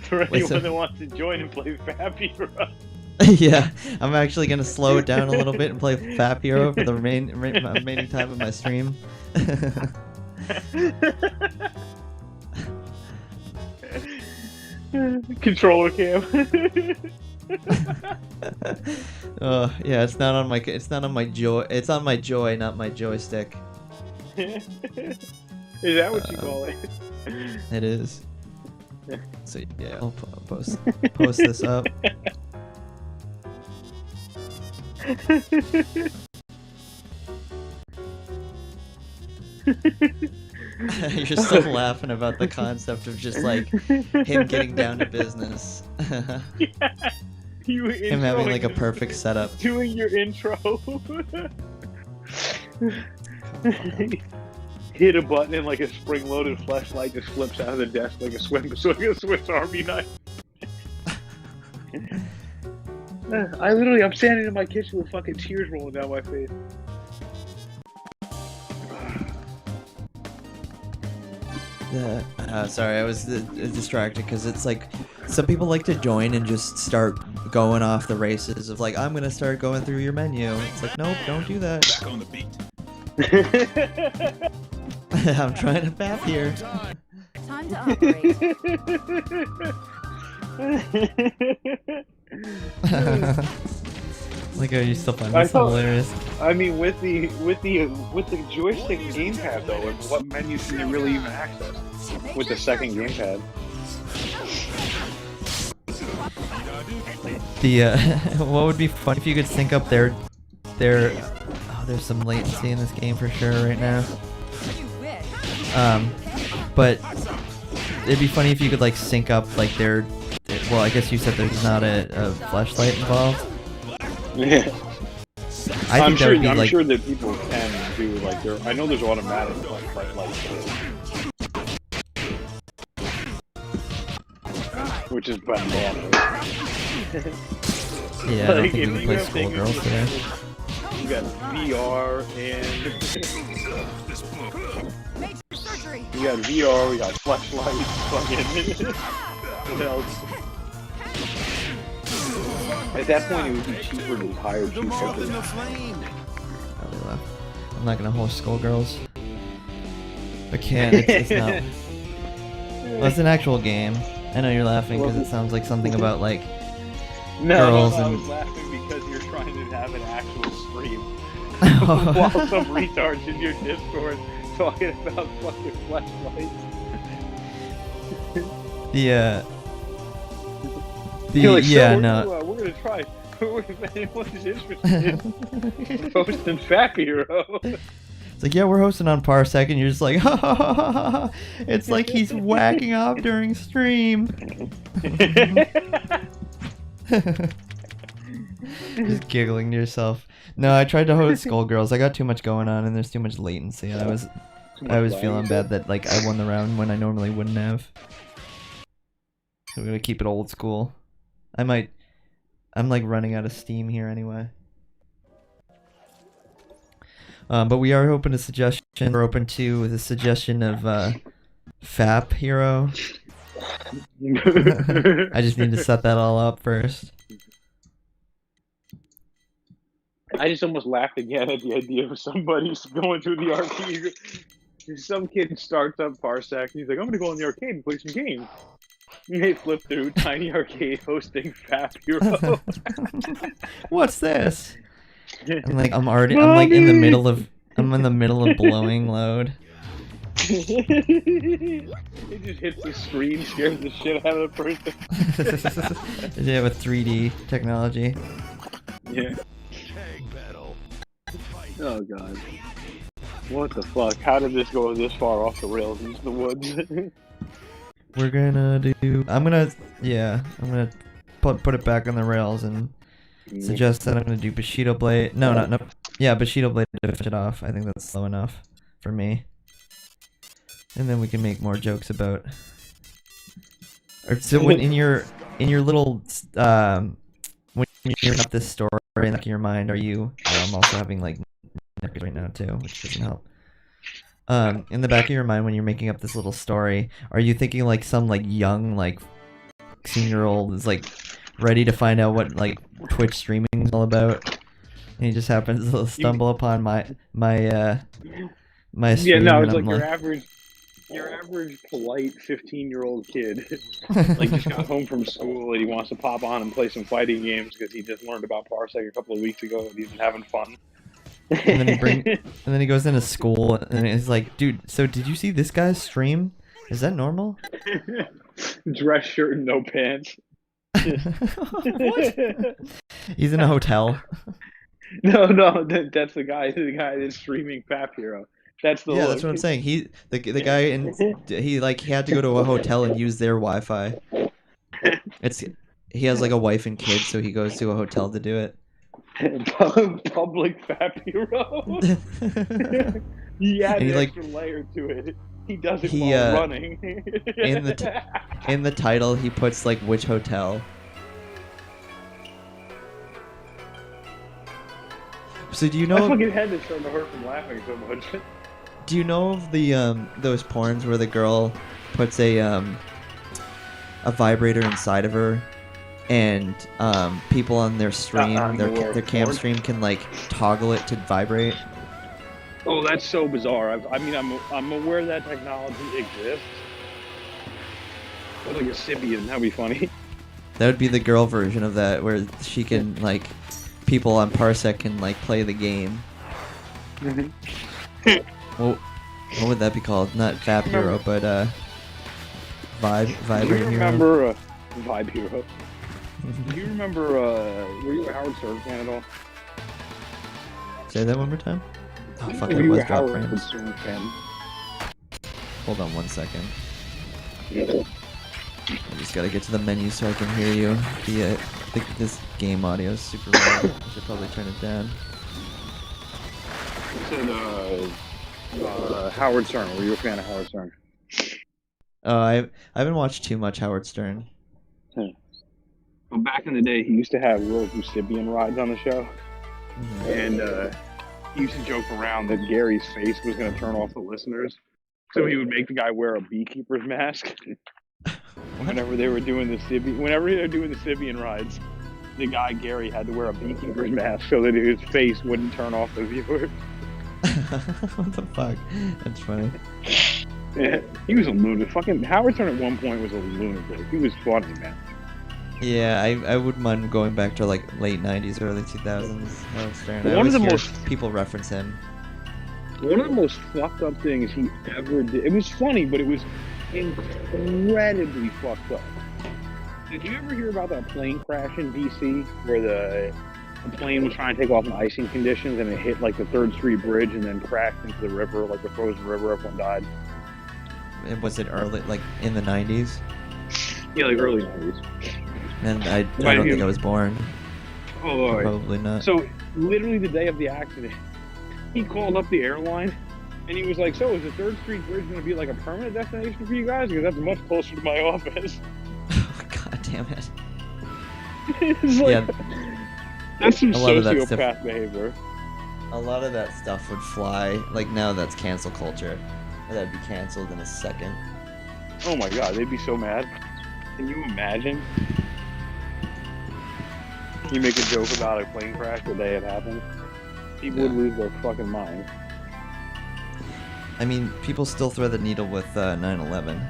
For anyone that wants to join and play Fab Hero. Yeah, I'm actually gonna slow it down a little bit and play Fap Hero for the remaining time of my stream. Controller cam. Yeah, it's not on my joy. It's on my joy, not my joystick. Is that what you call it? It is. So yeah, I'll post this up. You're still laughing about the concept of just like him getting down to business. Yeah. Him having like a perfect setup. Doing your intro. Hit a button and like a spring-loaded flashlight just flips out of the desk like a Swiss Army knife. I'm standing in my kitchen with fucking tears rolling down my face. Sorry, I was distracted because it's like some people like to join and just start going off the races of like, I'm gonna start going through your menu. It's like, nope, don't do that. Back on the beat. I'm trying to fap here. Time to operate. Like, you still find this hilarious? I mean, with the joystick gamepad though, what menus can you really even access with the second gamepad? What would be fun if you could sync up their oh, there's some latency in this game for sure right now. But it'd be funny if you could like sync up like their well, I guess you said there's not a flashlight involved. Yeah. I'm sure that people can do like their. I know there's automatic flashlight lights, which is bananas. Yeah, I don't think we can play Skullgirls today. You got VR and we got VR, we got flashlights, fucking. What else? At that point, it would be cheaper to hire two people. I'm not gonna host Skullgirls. I can't. It's not. Well, it's an actual game. I know you're laughing because it sounds like something about like girls I and. was laughing because you're trying to have an actual stream while some retards in your Discord talking about fucking flashlights. Like, yeah, so no. We're gonna try. If anyone's interested in hosting Fap Hero. It's like, yeah, we're hosting on Parsec, and you're just like, ha ha ha ha ha. It's like he's whacking off during stream. Just giggling to yourself. No, I tried to host Skullgirls. I got too much going on, and there's too much latency. And I was feeling bad that like I won the round when I normally wouldn't have. So we're gonna keep it old school. I'm like running out of steam here anyway. But we are open to suggestion. We're open to the suggestion of Fap Hero. I just need to set that all up first. I just almost laughed again at the idea of somebody going through the arcade. Some kid starts up Parsec and he's like, I'm gonna go in the arcade and play some games. And they flip through Tiny Arcade hosting Fap Hero. What's this? I'm in the middle of blowing load. It just hits the screen, scares the shit out of the person. Yeah, with 3D technology. Yeah. Oh god. What the fuck? How did this go this far off the rails into the woods? We're gonna do. I'm gonna put it back on the rails and suggest that I'm gonna do Bushido Blade. No. Yeah, Bushido Blade to finish it off. I think that's slow enough for me. And then we can make more jokes about. Or so when in your little when you're up this story in the back of your mind, are you? I'm also having like neckers right now too, which doesn't help. In the back of your mind when you're making up this little story, are you thinking like some like young like 16-year-old is like ready to find out what like Twitch streaming is all about, and he just happens to stumble upon my stream? Yeah, no, it's and like I'm your average polite 15-year-old kid, like just got home from school and he wants to pop on and play some fighting games because he just learned about Parsec a couple of weeks ago and he's been having fun. and then he goes into school and he's like, dude, so did you see this guy's stream? Is that normal? Dress shirt and no pants. What? He's in a hotel. No, that's the guy that's streaming Fap Hero. That's the Yeah, look. that's what I'm saying. The guy he had to go to a hotel and use their Wi-Fi. He has like a wife and kids, so he goes to a hotel to do it. Public Fap Hero. He adds an extra layer to it. He does it while running. in the title, he puts like which hotel. So do you know? My fucking head is starting to hurt from laughing so much. Do you know of the those porns where the girl puts a vibrator inside of her, and people on their stream, their cam stream can like toggle it to vibrate? Oh, that's so bizarre. I'm aware that technology exists. It's like a Sibian. That'd be funny. That would be the girl version of that, where she can like people on Parsec can like play the game. Well, what would that be called? Not Fap Hero, but Vibrate Hero. Do you remember Vibe Hero? Do you remember? Were you a Howard Stern fan at all? Say that one more time. Oh fuck! Were It you was a drop Howard frames. Stern fan? Hold on 1 second. I just gotta get to the menu so I can hear you. This game audio is super loud. I should probably turn it down. I said Howard Stern. Were you a fan of Howard Stern? Oh, I haven't watched too much Howard Stern. Well, back in the day, he used to have real Sibian rides on the show, and he used to joke around that Gary's face was going to turn off the listeners, so he would make the guy wear a beekeeper's mask. Whenever they were doing the Sibian rides, the guy Gary had to wear a beekeeper's mask so that his face wouldn't turn off the viewers. What the fuck? That's funny. Yeah, he was a lunatic. Fucking Howard Stern at one point was a lunatic. He was funny, man. Yeah, I wouldn't mind going back to like late 90s, early 2000s. Howard Stern. One of the most people reference him. One of the most fucked up things he ever did. It was funny, but it was incredibly fucked up. Did you ever hear about that plane crash in DC where the plane was trying to take off in icing conditions and it hit like the 3rd Street Bridge and then crashed into the river, like the frozen river? Everyone died. Was it early, like in the 90s? Yeah, like early 90s. And I don't think I was born. Oh, Lord. Probably not. So, literally the day of the accident, he called up the airline and he was like, so is the 3rd Street Bridge going to be like a permanent destination for you guys? Because that's much closer to my office. God damn it. It's like, yeah. That's some sociopath behavior. A lot of that stuff would fly. Like now that's cancel culture. That'd be canceled in a second. Oh my god, they'd be so mad. Can you imagine? You make a joke about a plane crash the day it happened. People would lose their fucking mind. I mean, people still thread the needle with 9/11.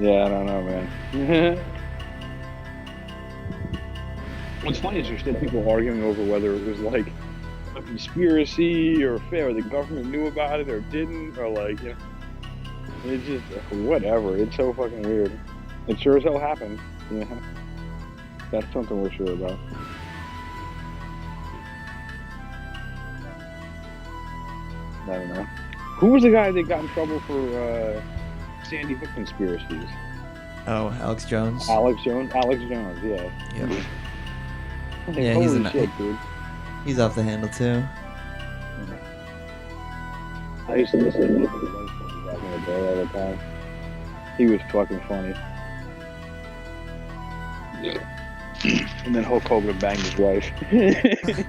Yeah, I don't know, man. What's funny is there's still people arguing over whether it was like a conspiracy or fair, the government knew about it or didn't, or like, you know, it's just whatever. It's so fucking weird. It sure as hell happened. Yeah, that's something we're sure about. I don't know. Who was the guy that got in trouble for Sandy Hook conspiracies? Oh, Alex Jones. Alex Jones. Alex Jones. Yeah. Yep. Like, Yeah, holy shit, dude. He's off the handle too. I used to listen to him back in the day all the time. He was fucking funny. And then Hulk Hogan banged his wife. Is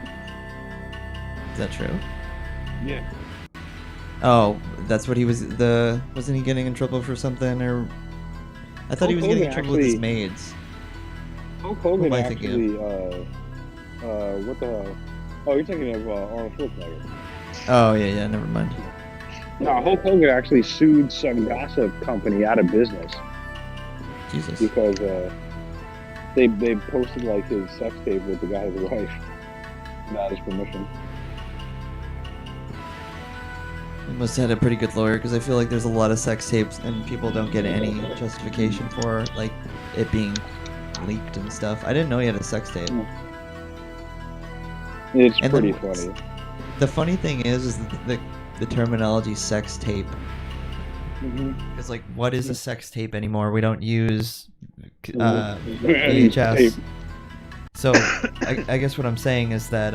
that true? Yeah. Oh, that's what he was. Wasn't he getting in trouble for something? Or I thought he was Hulk getting in Hogan trouble with his actually- maids. Hulk Who Hogan am I thinking actually, what the hell? Oh, you're thinking of Arnold Schwarzenegger. Oh yeah, never mind. No, Hulk Hogan actually sued some gossip company out of business Jesus. because they posted like his sex tape with the guy's wife without his permission. He must have had a pretty good lawyer, because I feel like there's a lot of sex tapes and people don't get any justification for like it being leaked and stuff. I didn't know he had a sex tape. It's And pretty then- funny. The funny thing is the terminology sex tape. Mm-hmm. It's like, what is a sex tape anymore? We don't use Tape. VHS. So I guess what I'm saying is that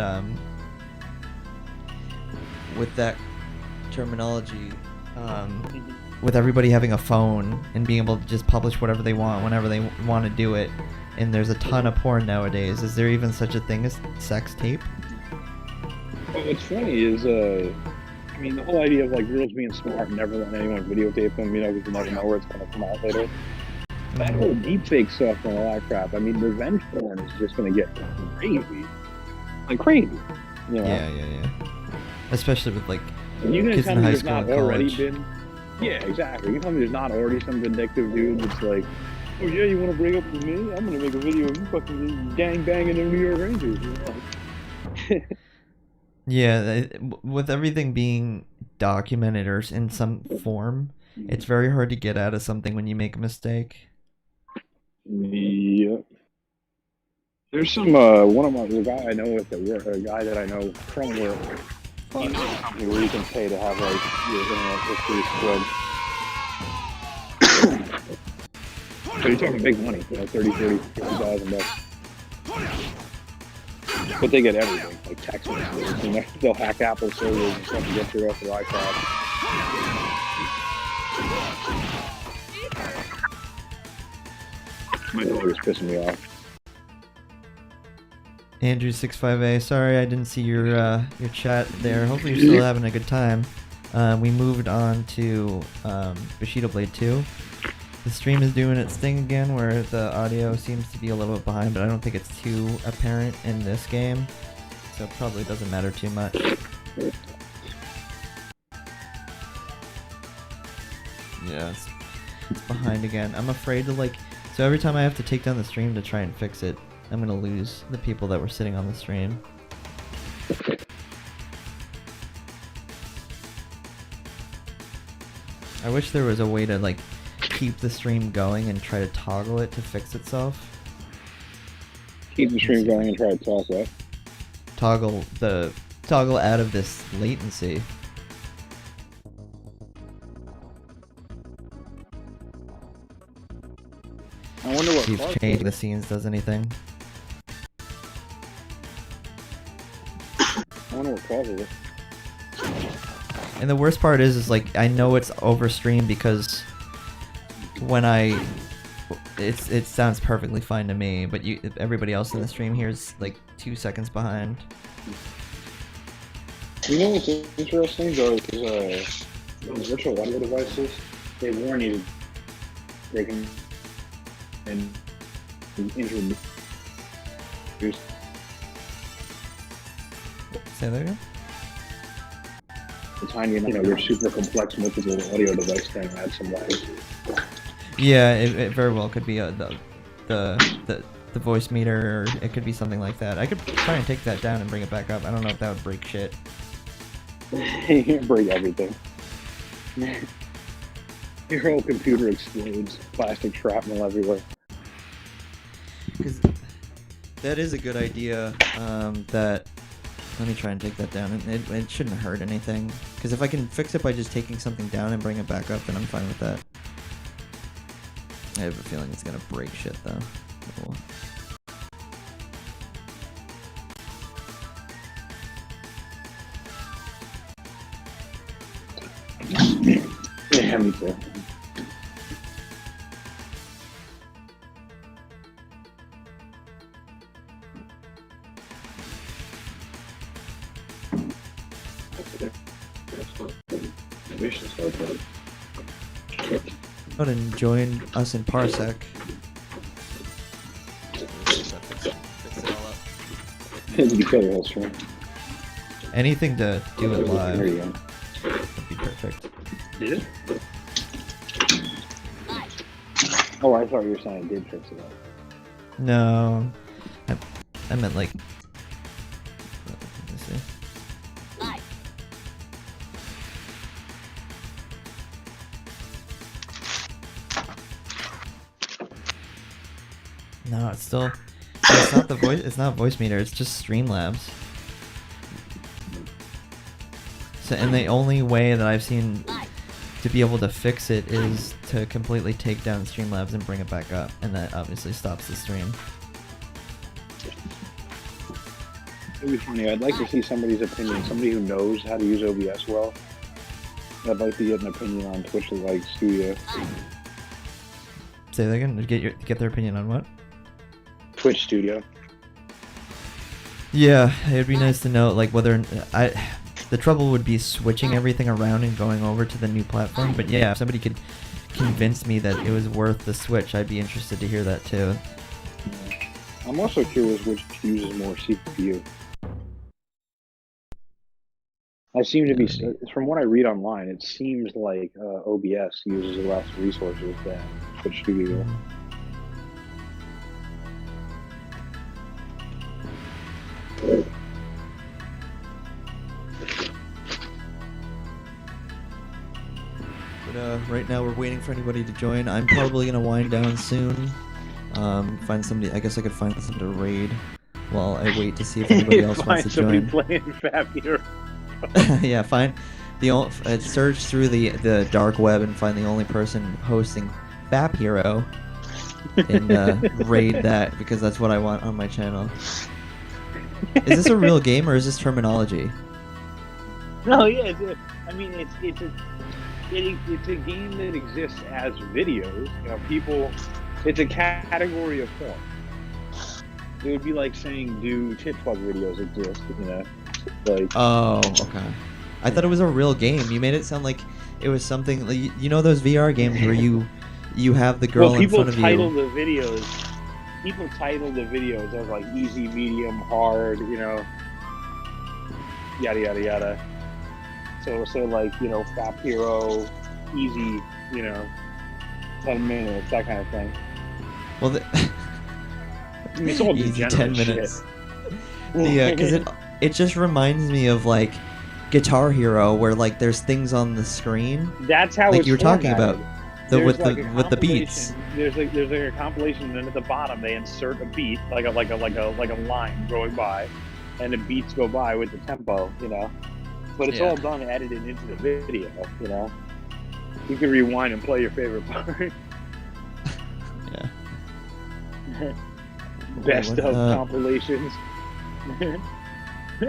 with that terminology, with everybody having a phone and being able to just publish whatever they want whenever they want to do it, and there's a ton of porn nowadays, is there even such a thing as sex tape? Well, what's funny is, I mean, the whole idea of like girls being smart and never letting anyone videotape them, you know, because you never know where it's going to come out later. That whole deepfake stuff and all that crap. I mean, revenge porn is just going to get crazy, like crazy. You know? Yeah. Especially with like And you gonna kids tell in me high there's school not and already college. been? Yeah, exactly. You tell me there's not already some vindictive dude that's like, oh yeah, you want to break up with me? I'm gonna make a video of you fucking gang banging the New York Rangers. You know? Yeah, with everything being documented or in some form, it's very hard to get out of something when you make a mistake. Yep. There's some the guy I know with a guy that I know from work. He knows a company where you can pay to have like your internet history spread. So you're talking big money, you know, 50,000 bucks. But they get everything, like text messages. You know, they'll hack Apple servers and stuff and get your off their iPad. My dog is pissing me off. Andrew65A, sorry I didn't see your chat there. Hopefully you're still having a good time. We moved on to Bushido Blade 2. The stream is doing its thing again where the audio seems to be a little bit behind, but I don't think it's too apparent in this game, so it probably doesn't matter too much. Yeah, it's behind again. I'm afraid to so every time I have to take down the stream to try and fix it, I'm gonna lose the people that were sitting on the stream. I wish there was a way to keep the stream going and try to toggle it to fix itself. Keep the stream going and try to toss that. Toggle out of this latency. I wonder what See if caused changing it. the scenes does anything. I wonder what causes it. And the worst part is I know it's overstreamed because when it sounds perfectly fine to me, but everybody else in the stream hears 2 seconds behind. You know what's interesting though is those virtual audio devices, they warn you they can introduce Say that again? the tiny, your super complex multiple audio device thing adds some lag. Yeah, it very well could be the voice meter, or it could be something like that. I could try and take that down and bring it back up. I don't know if that would break shit. Break everything. Your whole computer explodes. Plastic shrapnel everywhere. Because that is a good idea, that Let me try and take that down. It shouldn't hurt anything. Because if I can fix it by just taking something down and bring it back up, then I'm fine with that. I have a feeling it's gonna break shit though. Cool. Yeah, me too. We should start that. Go and join us in Parsec. You kill your whole stream. Anything to do it There live you go. would be perfect. Did it? Oh, I thought you were saying it did fix it up. No, I meant like. Let me see. No, it's still. It's not the voice. It's not voice meter. It's just Streamlabs. So, and the only way that I've seen to be able to fix it is to completely take down Streamlabs and bring it back up, and that obviously stops the stream. It'd be funny. I'd like to see somebody's opinion. Somebody who knows how to use OBS well. I'd like to get an opinion on Twitch like Studio. Say that again. Get their opinion on what? Twitch Studio. Yeah, it'd be nice to know like whether the trouble would be switching everything around and going over to the new platform. But yeah, if somebody could convince me that it was worth the switch, I'd be interested to hear that too. I'm also curious which uses more CPU. I seem to be, from what I read online, it seems like OBS uses less resources than Twitch Studio. But right now we're waiting for anybody to join. I'm probably gonna wind down soon. Find somebody. I guess I could find somebody to raid while I wait to see if anybody else wants to join. Playing Fab Hero. Yeah, find the search through the dark web and find the only person hosting Fap Hero and raid that, because that's what I want on my channel. Is this a real game or is this terminology? No, yeah, it's a game that exists as videos. You know, people. It's a category of porn. It would be like saying, "Do tit fuck videos exist?" You know, like. Oh, okay. I thought it was a real game. You made it sound like it was something. Like, you know those VR games where you have the girl in front of you. People title the videos as like easy, medium, hard. You know, yada yada yada. So like, you know, Fap Hero, easy, you know, 10 minutes, that kind of thing. Well, I mean, it's all easy 10 minutes. Shit. Yeah, because it just reminds me of like Guitar Hero, where like there's things on the screen. That's how like it's you were talking formatted. about with There's the with the beats. There's like a compilation, and then at the bottom they insert a beat, like a line going by, and the beats go by with the tempo, you know. But it's all done edited into the video, you know. You can rewind and play your favorite part. Yeah. Best of compilations. I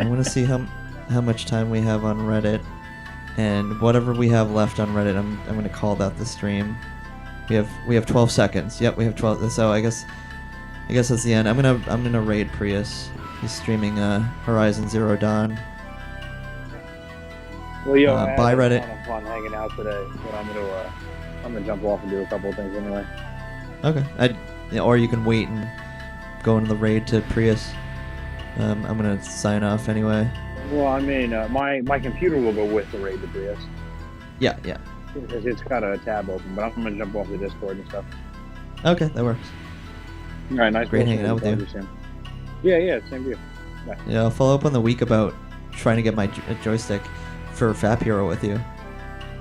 want to see how much time we have on Reddit, and whatever we have left on Reddit, I'm going to call that the stream. We have 12 seconds. Yep, we have 12. So I guess that's the end. I'm gonna raid Prius. He's streaming Horizon Zero Dawn. Well, yo, bye Reddit. I had fun hanging out today, but I'm gonna jump off and do a couple of things anyway. Okay. Or you can wait and go into the raid to Prius. I'm gonna sign off anyway. Well, I mean, my computer will go with the raid to Prius. Yeah. Because it's got a tab open, but I'm gonna jump off the Discord and stuff. Okay, that works. All right, nice. Great hanging out with you. Soon. Yeah, same to you. Bye. Yeah, I'll follow up on the week about trying to get my joystick for Fap Hero with you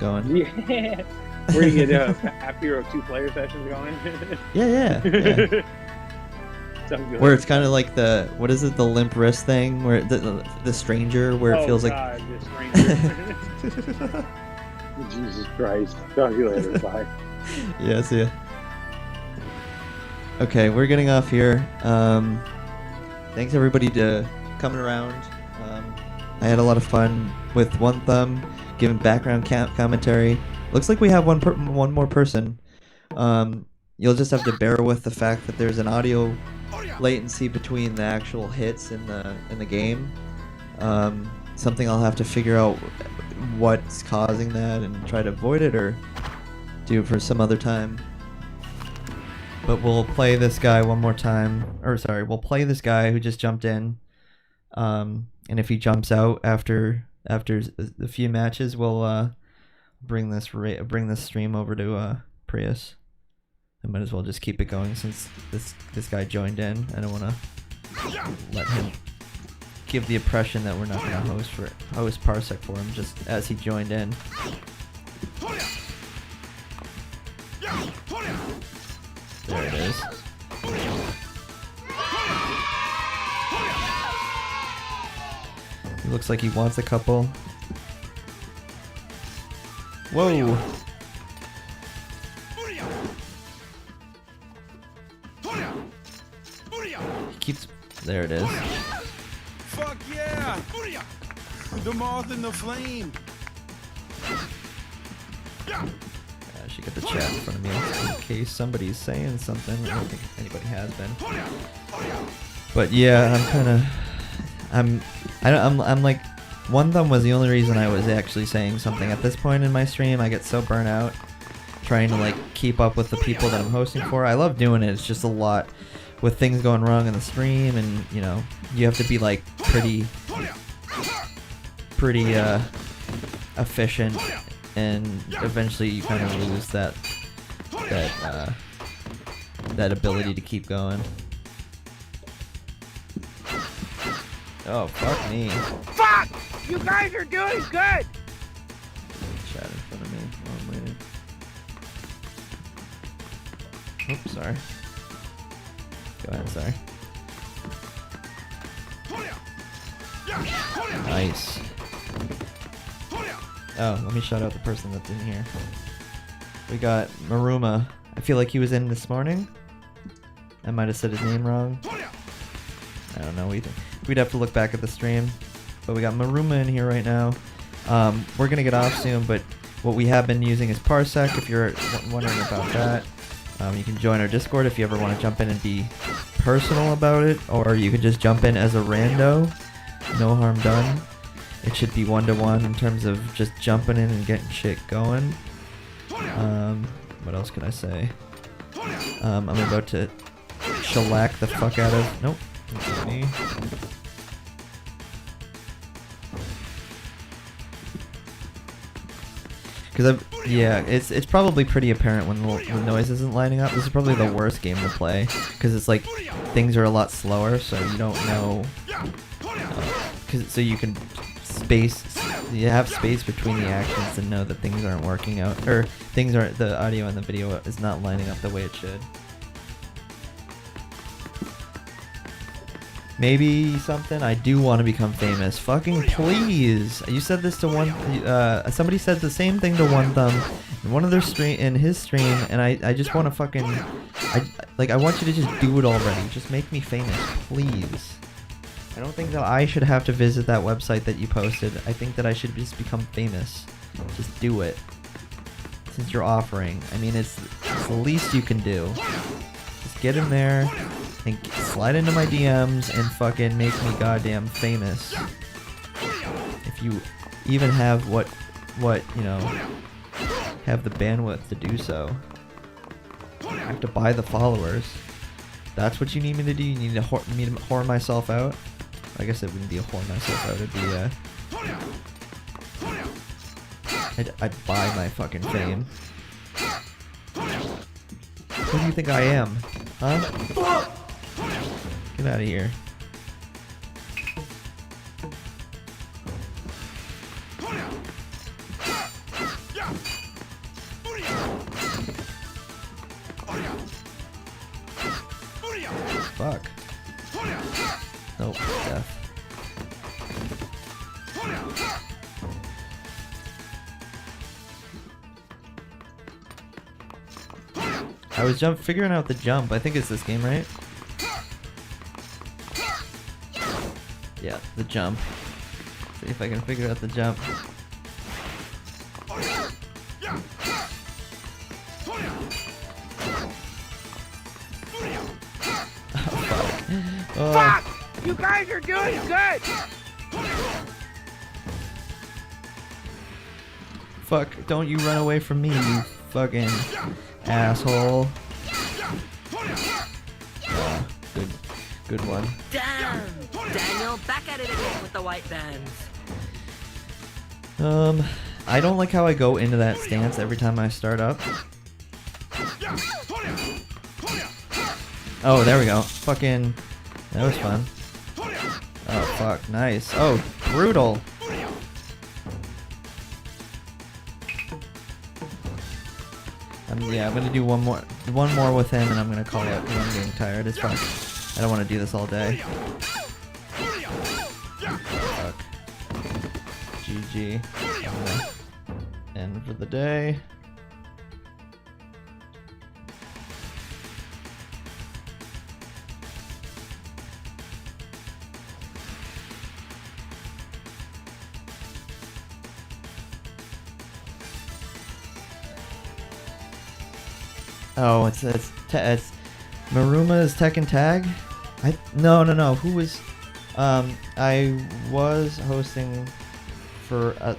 going. Yeah. Where you get Fap Hero 2-player sessions going? Yeah. Where it's kind of like the what is it, the limp wrist thing, where the stranger, where it feels God, the stranger. Jesus Christ. Talk to you later. Bye. Yeah, see ya. Okay, we're getting off here. Thanks everybody to coming around. I had a lot of fun with One Thumb, giving background commentary. Looks like we have one more person. You'll just have to bear with the fact that there's an audio latency between the actual hits in the game. Something I'll have to figure out what's causing that and try to avoid it or do for some other time. But we'll play this guy one more time. Or sorry, we'll play this guy who just jumped in. And if he jumps out after a few matches, we'll bring this stream over to Prius. I might as well just keep it going since this guy joined in. I don't want to let him give the impression that we're not going to host Parsec for him just as he joined in. There it is. He looks like he wants a couple. Whoa! He keeps... There it is. Fuck yeah! The moth and the flame. I should get the chat in front of me in case somebody's saying something. I don't think anybody has been. But yeah, I'm like, One Thumb was the only reason I was actually saying something. At this point in my stream, I get so burnt out trying to like keep up with the people that I'm hosting for. I love doing it. It's just a lot with things going wrong in the stream, and you know, you have to be like pretty efficient, and eventually you kind of lose that ability to keep going. Oh, fuck me. Fuck! You guys are doing good! Chat in front of me while I'm waiting. Oops, sorry. Go ahead, sorry. Nice. Oh, let me shout out the person that's in here. We got Maruma. I feel like he was in this morning. I might have said his name wrong. I don't know either. We'd have to look back at the stream. But we got Maruma in here right now. We're going to get off soon, but what we have been using is Parsec, if you're wondering about that. You can join our Discord if you ever want to jump in and be personal about it, or you can just jump in as a rando. No harm done. It should be one-to-one in terms of just jumping in and getting shit going. What else can I say? I'm about to shellac the fuck out of... Nope. That's me. Because yeah, it's probably pretty apparent when the noise isn't lining up. This is probably the worst game to play because it's like things are a lot slower, so you don't know. So you can you have space between the actions to know that things aren't working out, or the audio and the video is not lining up the way it should. Maybe something. I do want to become famous. Fucking please. You said this to somebody said the same thing to One Thumb in one of their his stream, and I just want to fucking, I want you to just do it already. Just make me famous, please. I don't think that I should have to visit that website that you posted. I think that I should just become famous. Just do it. Since you're offering. I mean, it's the least you can do. Just get in there and slide into my DMs and fucking make me goddamn famous. If you even have what you know, have the bandwidth to do so. I have to buy the followers. That's what you need me to do? You need to whore myself out? I guess it wouldn't be a whore myself out, it'd be I'd buy my fucking fame. Who do you think I am? Huh? Get out of here. Fuck. I was figuring out the jump. I think it's this game, right? Yeah, the jump. See if I can figure out the jump. Oh. Fuck! You guys are doing good! Fuck, don't you run away from me, you fucking asshole. Good one. Damn! Daniel, back at it again with the white bands. I don't like how I go into that stance every time I start up. Oh, there we go. Fucking, that was fun. Oh, fuck, nice. Oh, brutal. Yeah, I'm gonna do one more with him, and I'm gonna call it. I'm getting tired. It's fine. I don't want to do this all day. Fuck. GG. I'm gonna end for the day. Oh, it's Maruma's Tekken Tag. No. Who was? I was hosting for a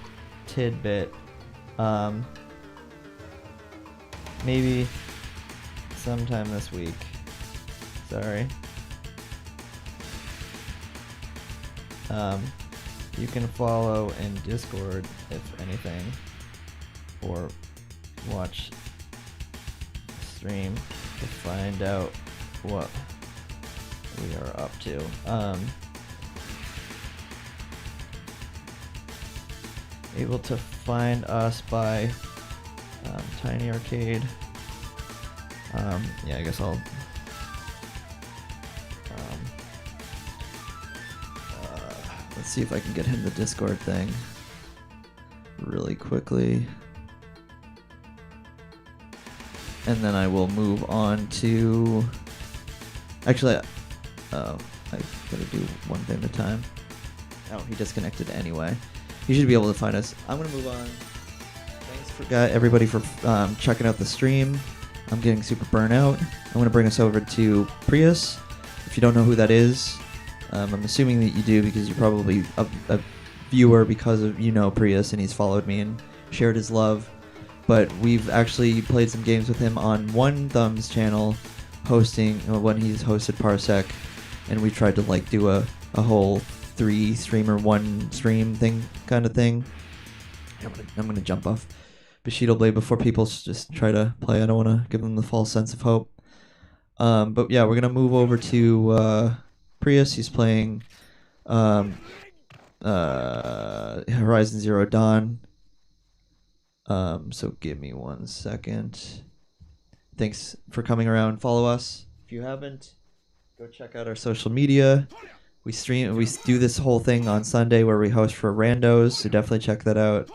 tidbit. Maybe sometime this week. Sorry. You can follow in Discord if anything, or watch stream to find out what we are up to. Able to find us by Tiny Arcade. Yeah, I guess I'll let's see if I can get him the Discord thing really quickly. And then I will move on to... Actually, I gotta do one thing at a time. Oh, he disconnected anyway. You should be able to find us. I'm gonna move on. Thanks for everybody for checking out the stream. I'm getting super burnt out. I'm gonna bring us over to Prius. If you don't know who that is, I'm assuming that you do because you're probably a viewer because of Prius, and he's followed me and shared his love. But we've actually played some games with him on One Thumb's channel, hosting when he's hosted Parsec, and we tried to do a whole 3 streamer 1 stream kind of thing. I'm gonna jump off Bushido Blade before people just try to play. I don't want to give them the false sense of hope. But yeah, we're gonna move over to Prius. He's playing Horizon Zero Dawn. So give me 1 second. Thanks for coming around. Follow us. If you haven't, go check out our social media. We do this whole thing on Sunday where we host for randos, so definitely check that out.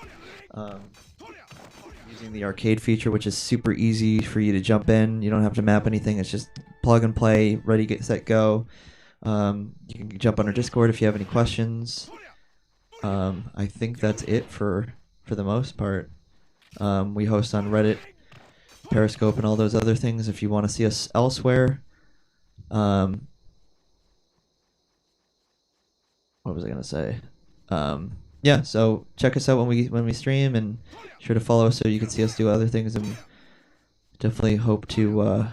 Using the arcade feature, which is super easy for you to jump in. You don't have to map anything. It's just plug and play, ready, get, set, go. You can jump on our Discord if you have any questions. I think that's it for the most part. We host on Reddit, Periscope, and all those other things if you want to see us elsewhere. What was I gonna say? Yeah, so check us out when we stream, and sure to follow us so you can see us do other things. And definitely hope to.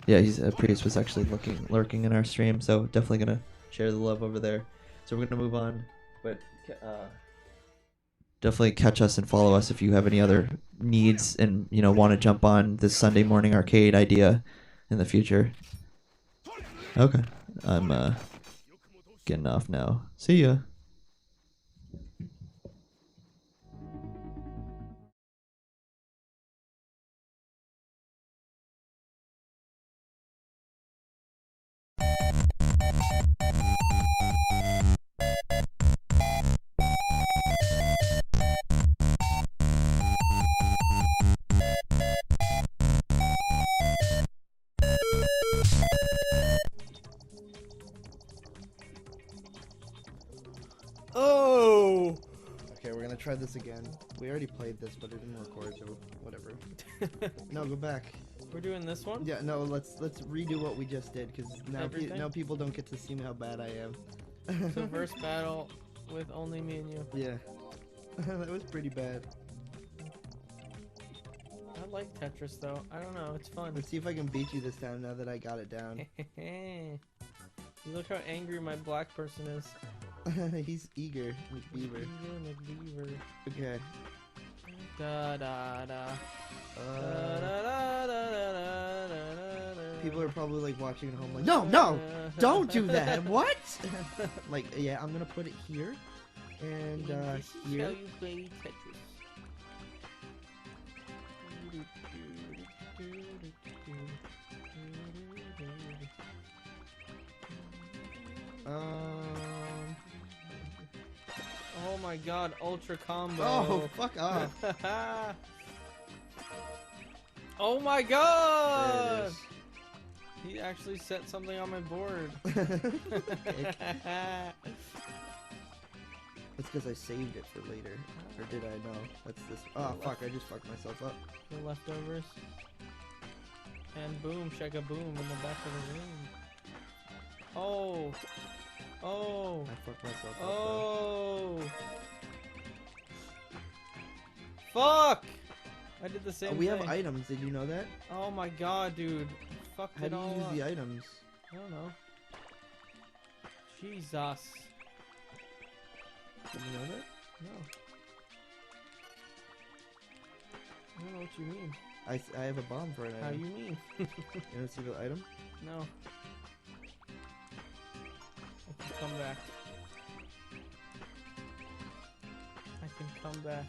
Yeah, Prius was actually lurking in our stream, so definitely gonna share the love over there. So we're gonna move on, but definitely catch us and follow us if you have any other needs and want to jump on this Sunday morning arcade idea in the future. Okay, I'm getting off now. See ya. gonna try this again. We already played this, but it didn't record, so whatever. No, go back. We're doing this one? Yeah, no, let's redo what we just did, because now, now people don't get to see how bad I am. So first battle with only me and you. Yeah. That was pretty bad. I like Tetris though. I don't know, it's fun. Let's see if I can beat you this time now that I got it down. You look how angry my black person is. He's eager, McBeaver. McBeaver. Okay. Da da da. People are probably like watching at home like, no, no, don't do that. What? Like, yeah, I'm gonna put it here and This is here. how you play Tetris. Oh my god, ultra combo. Oh, fuck off. Oh my god! He actually set something on my board. That's because I saved it for later. Or did I? No. That's this. Oh, fuck, I just fucked myself up. The leftovers. And boom, shaka boom in the back of the room. Oh! Oh! I fucked myself up. Oh! Fuck! I did the same We thing. have items. Did you know that? Oh my god, dude. Fucked How it do you all use up. the items? I don't know. Jesus. Did you know that? No. I don't know what you mean. I have a bomb for an item. How you mean? You wanna see the item? No. I can come back. I can come back.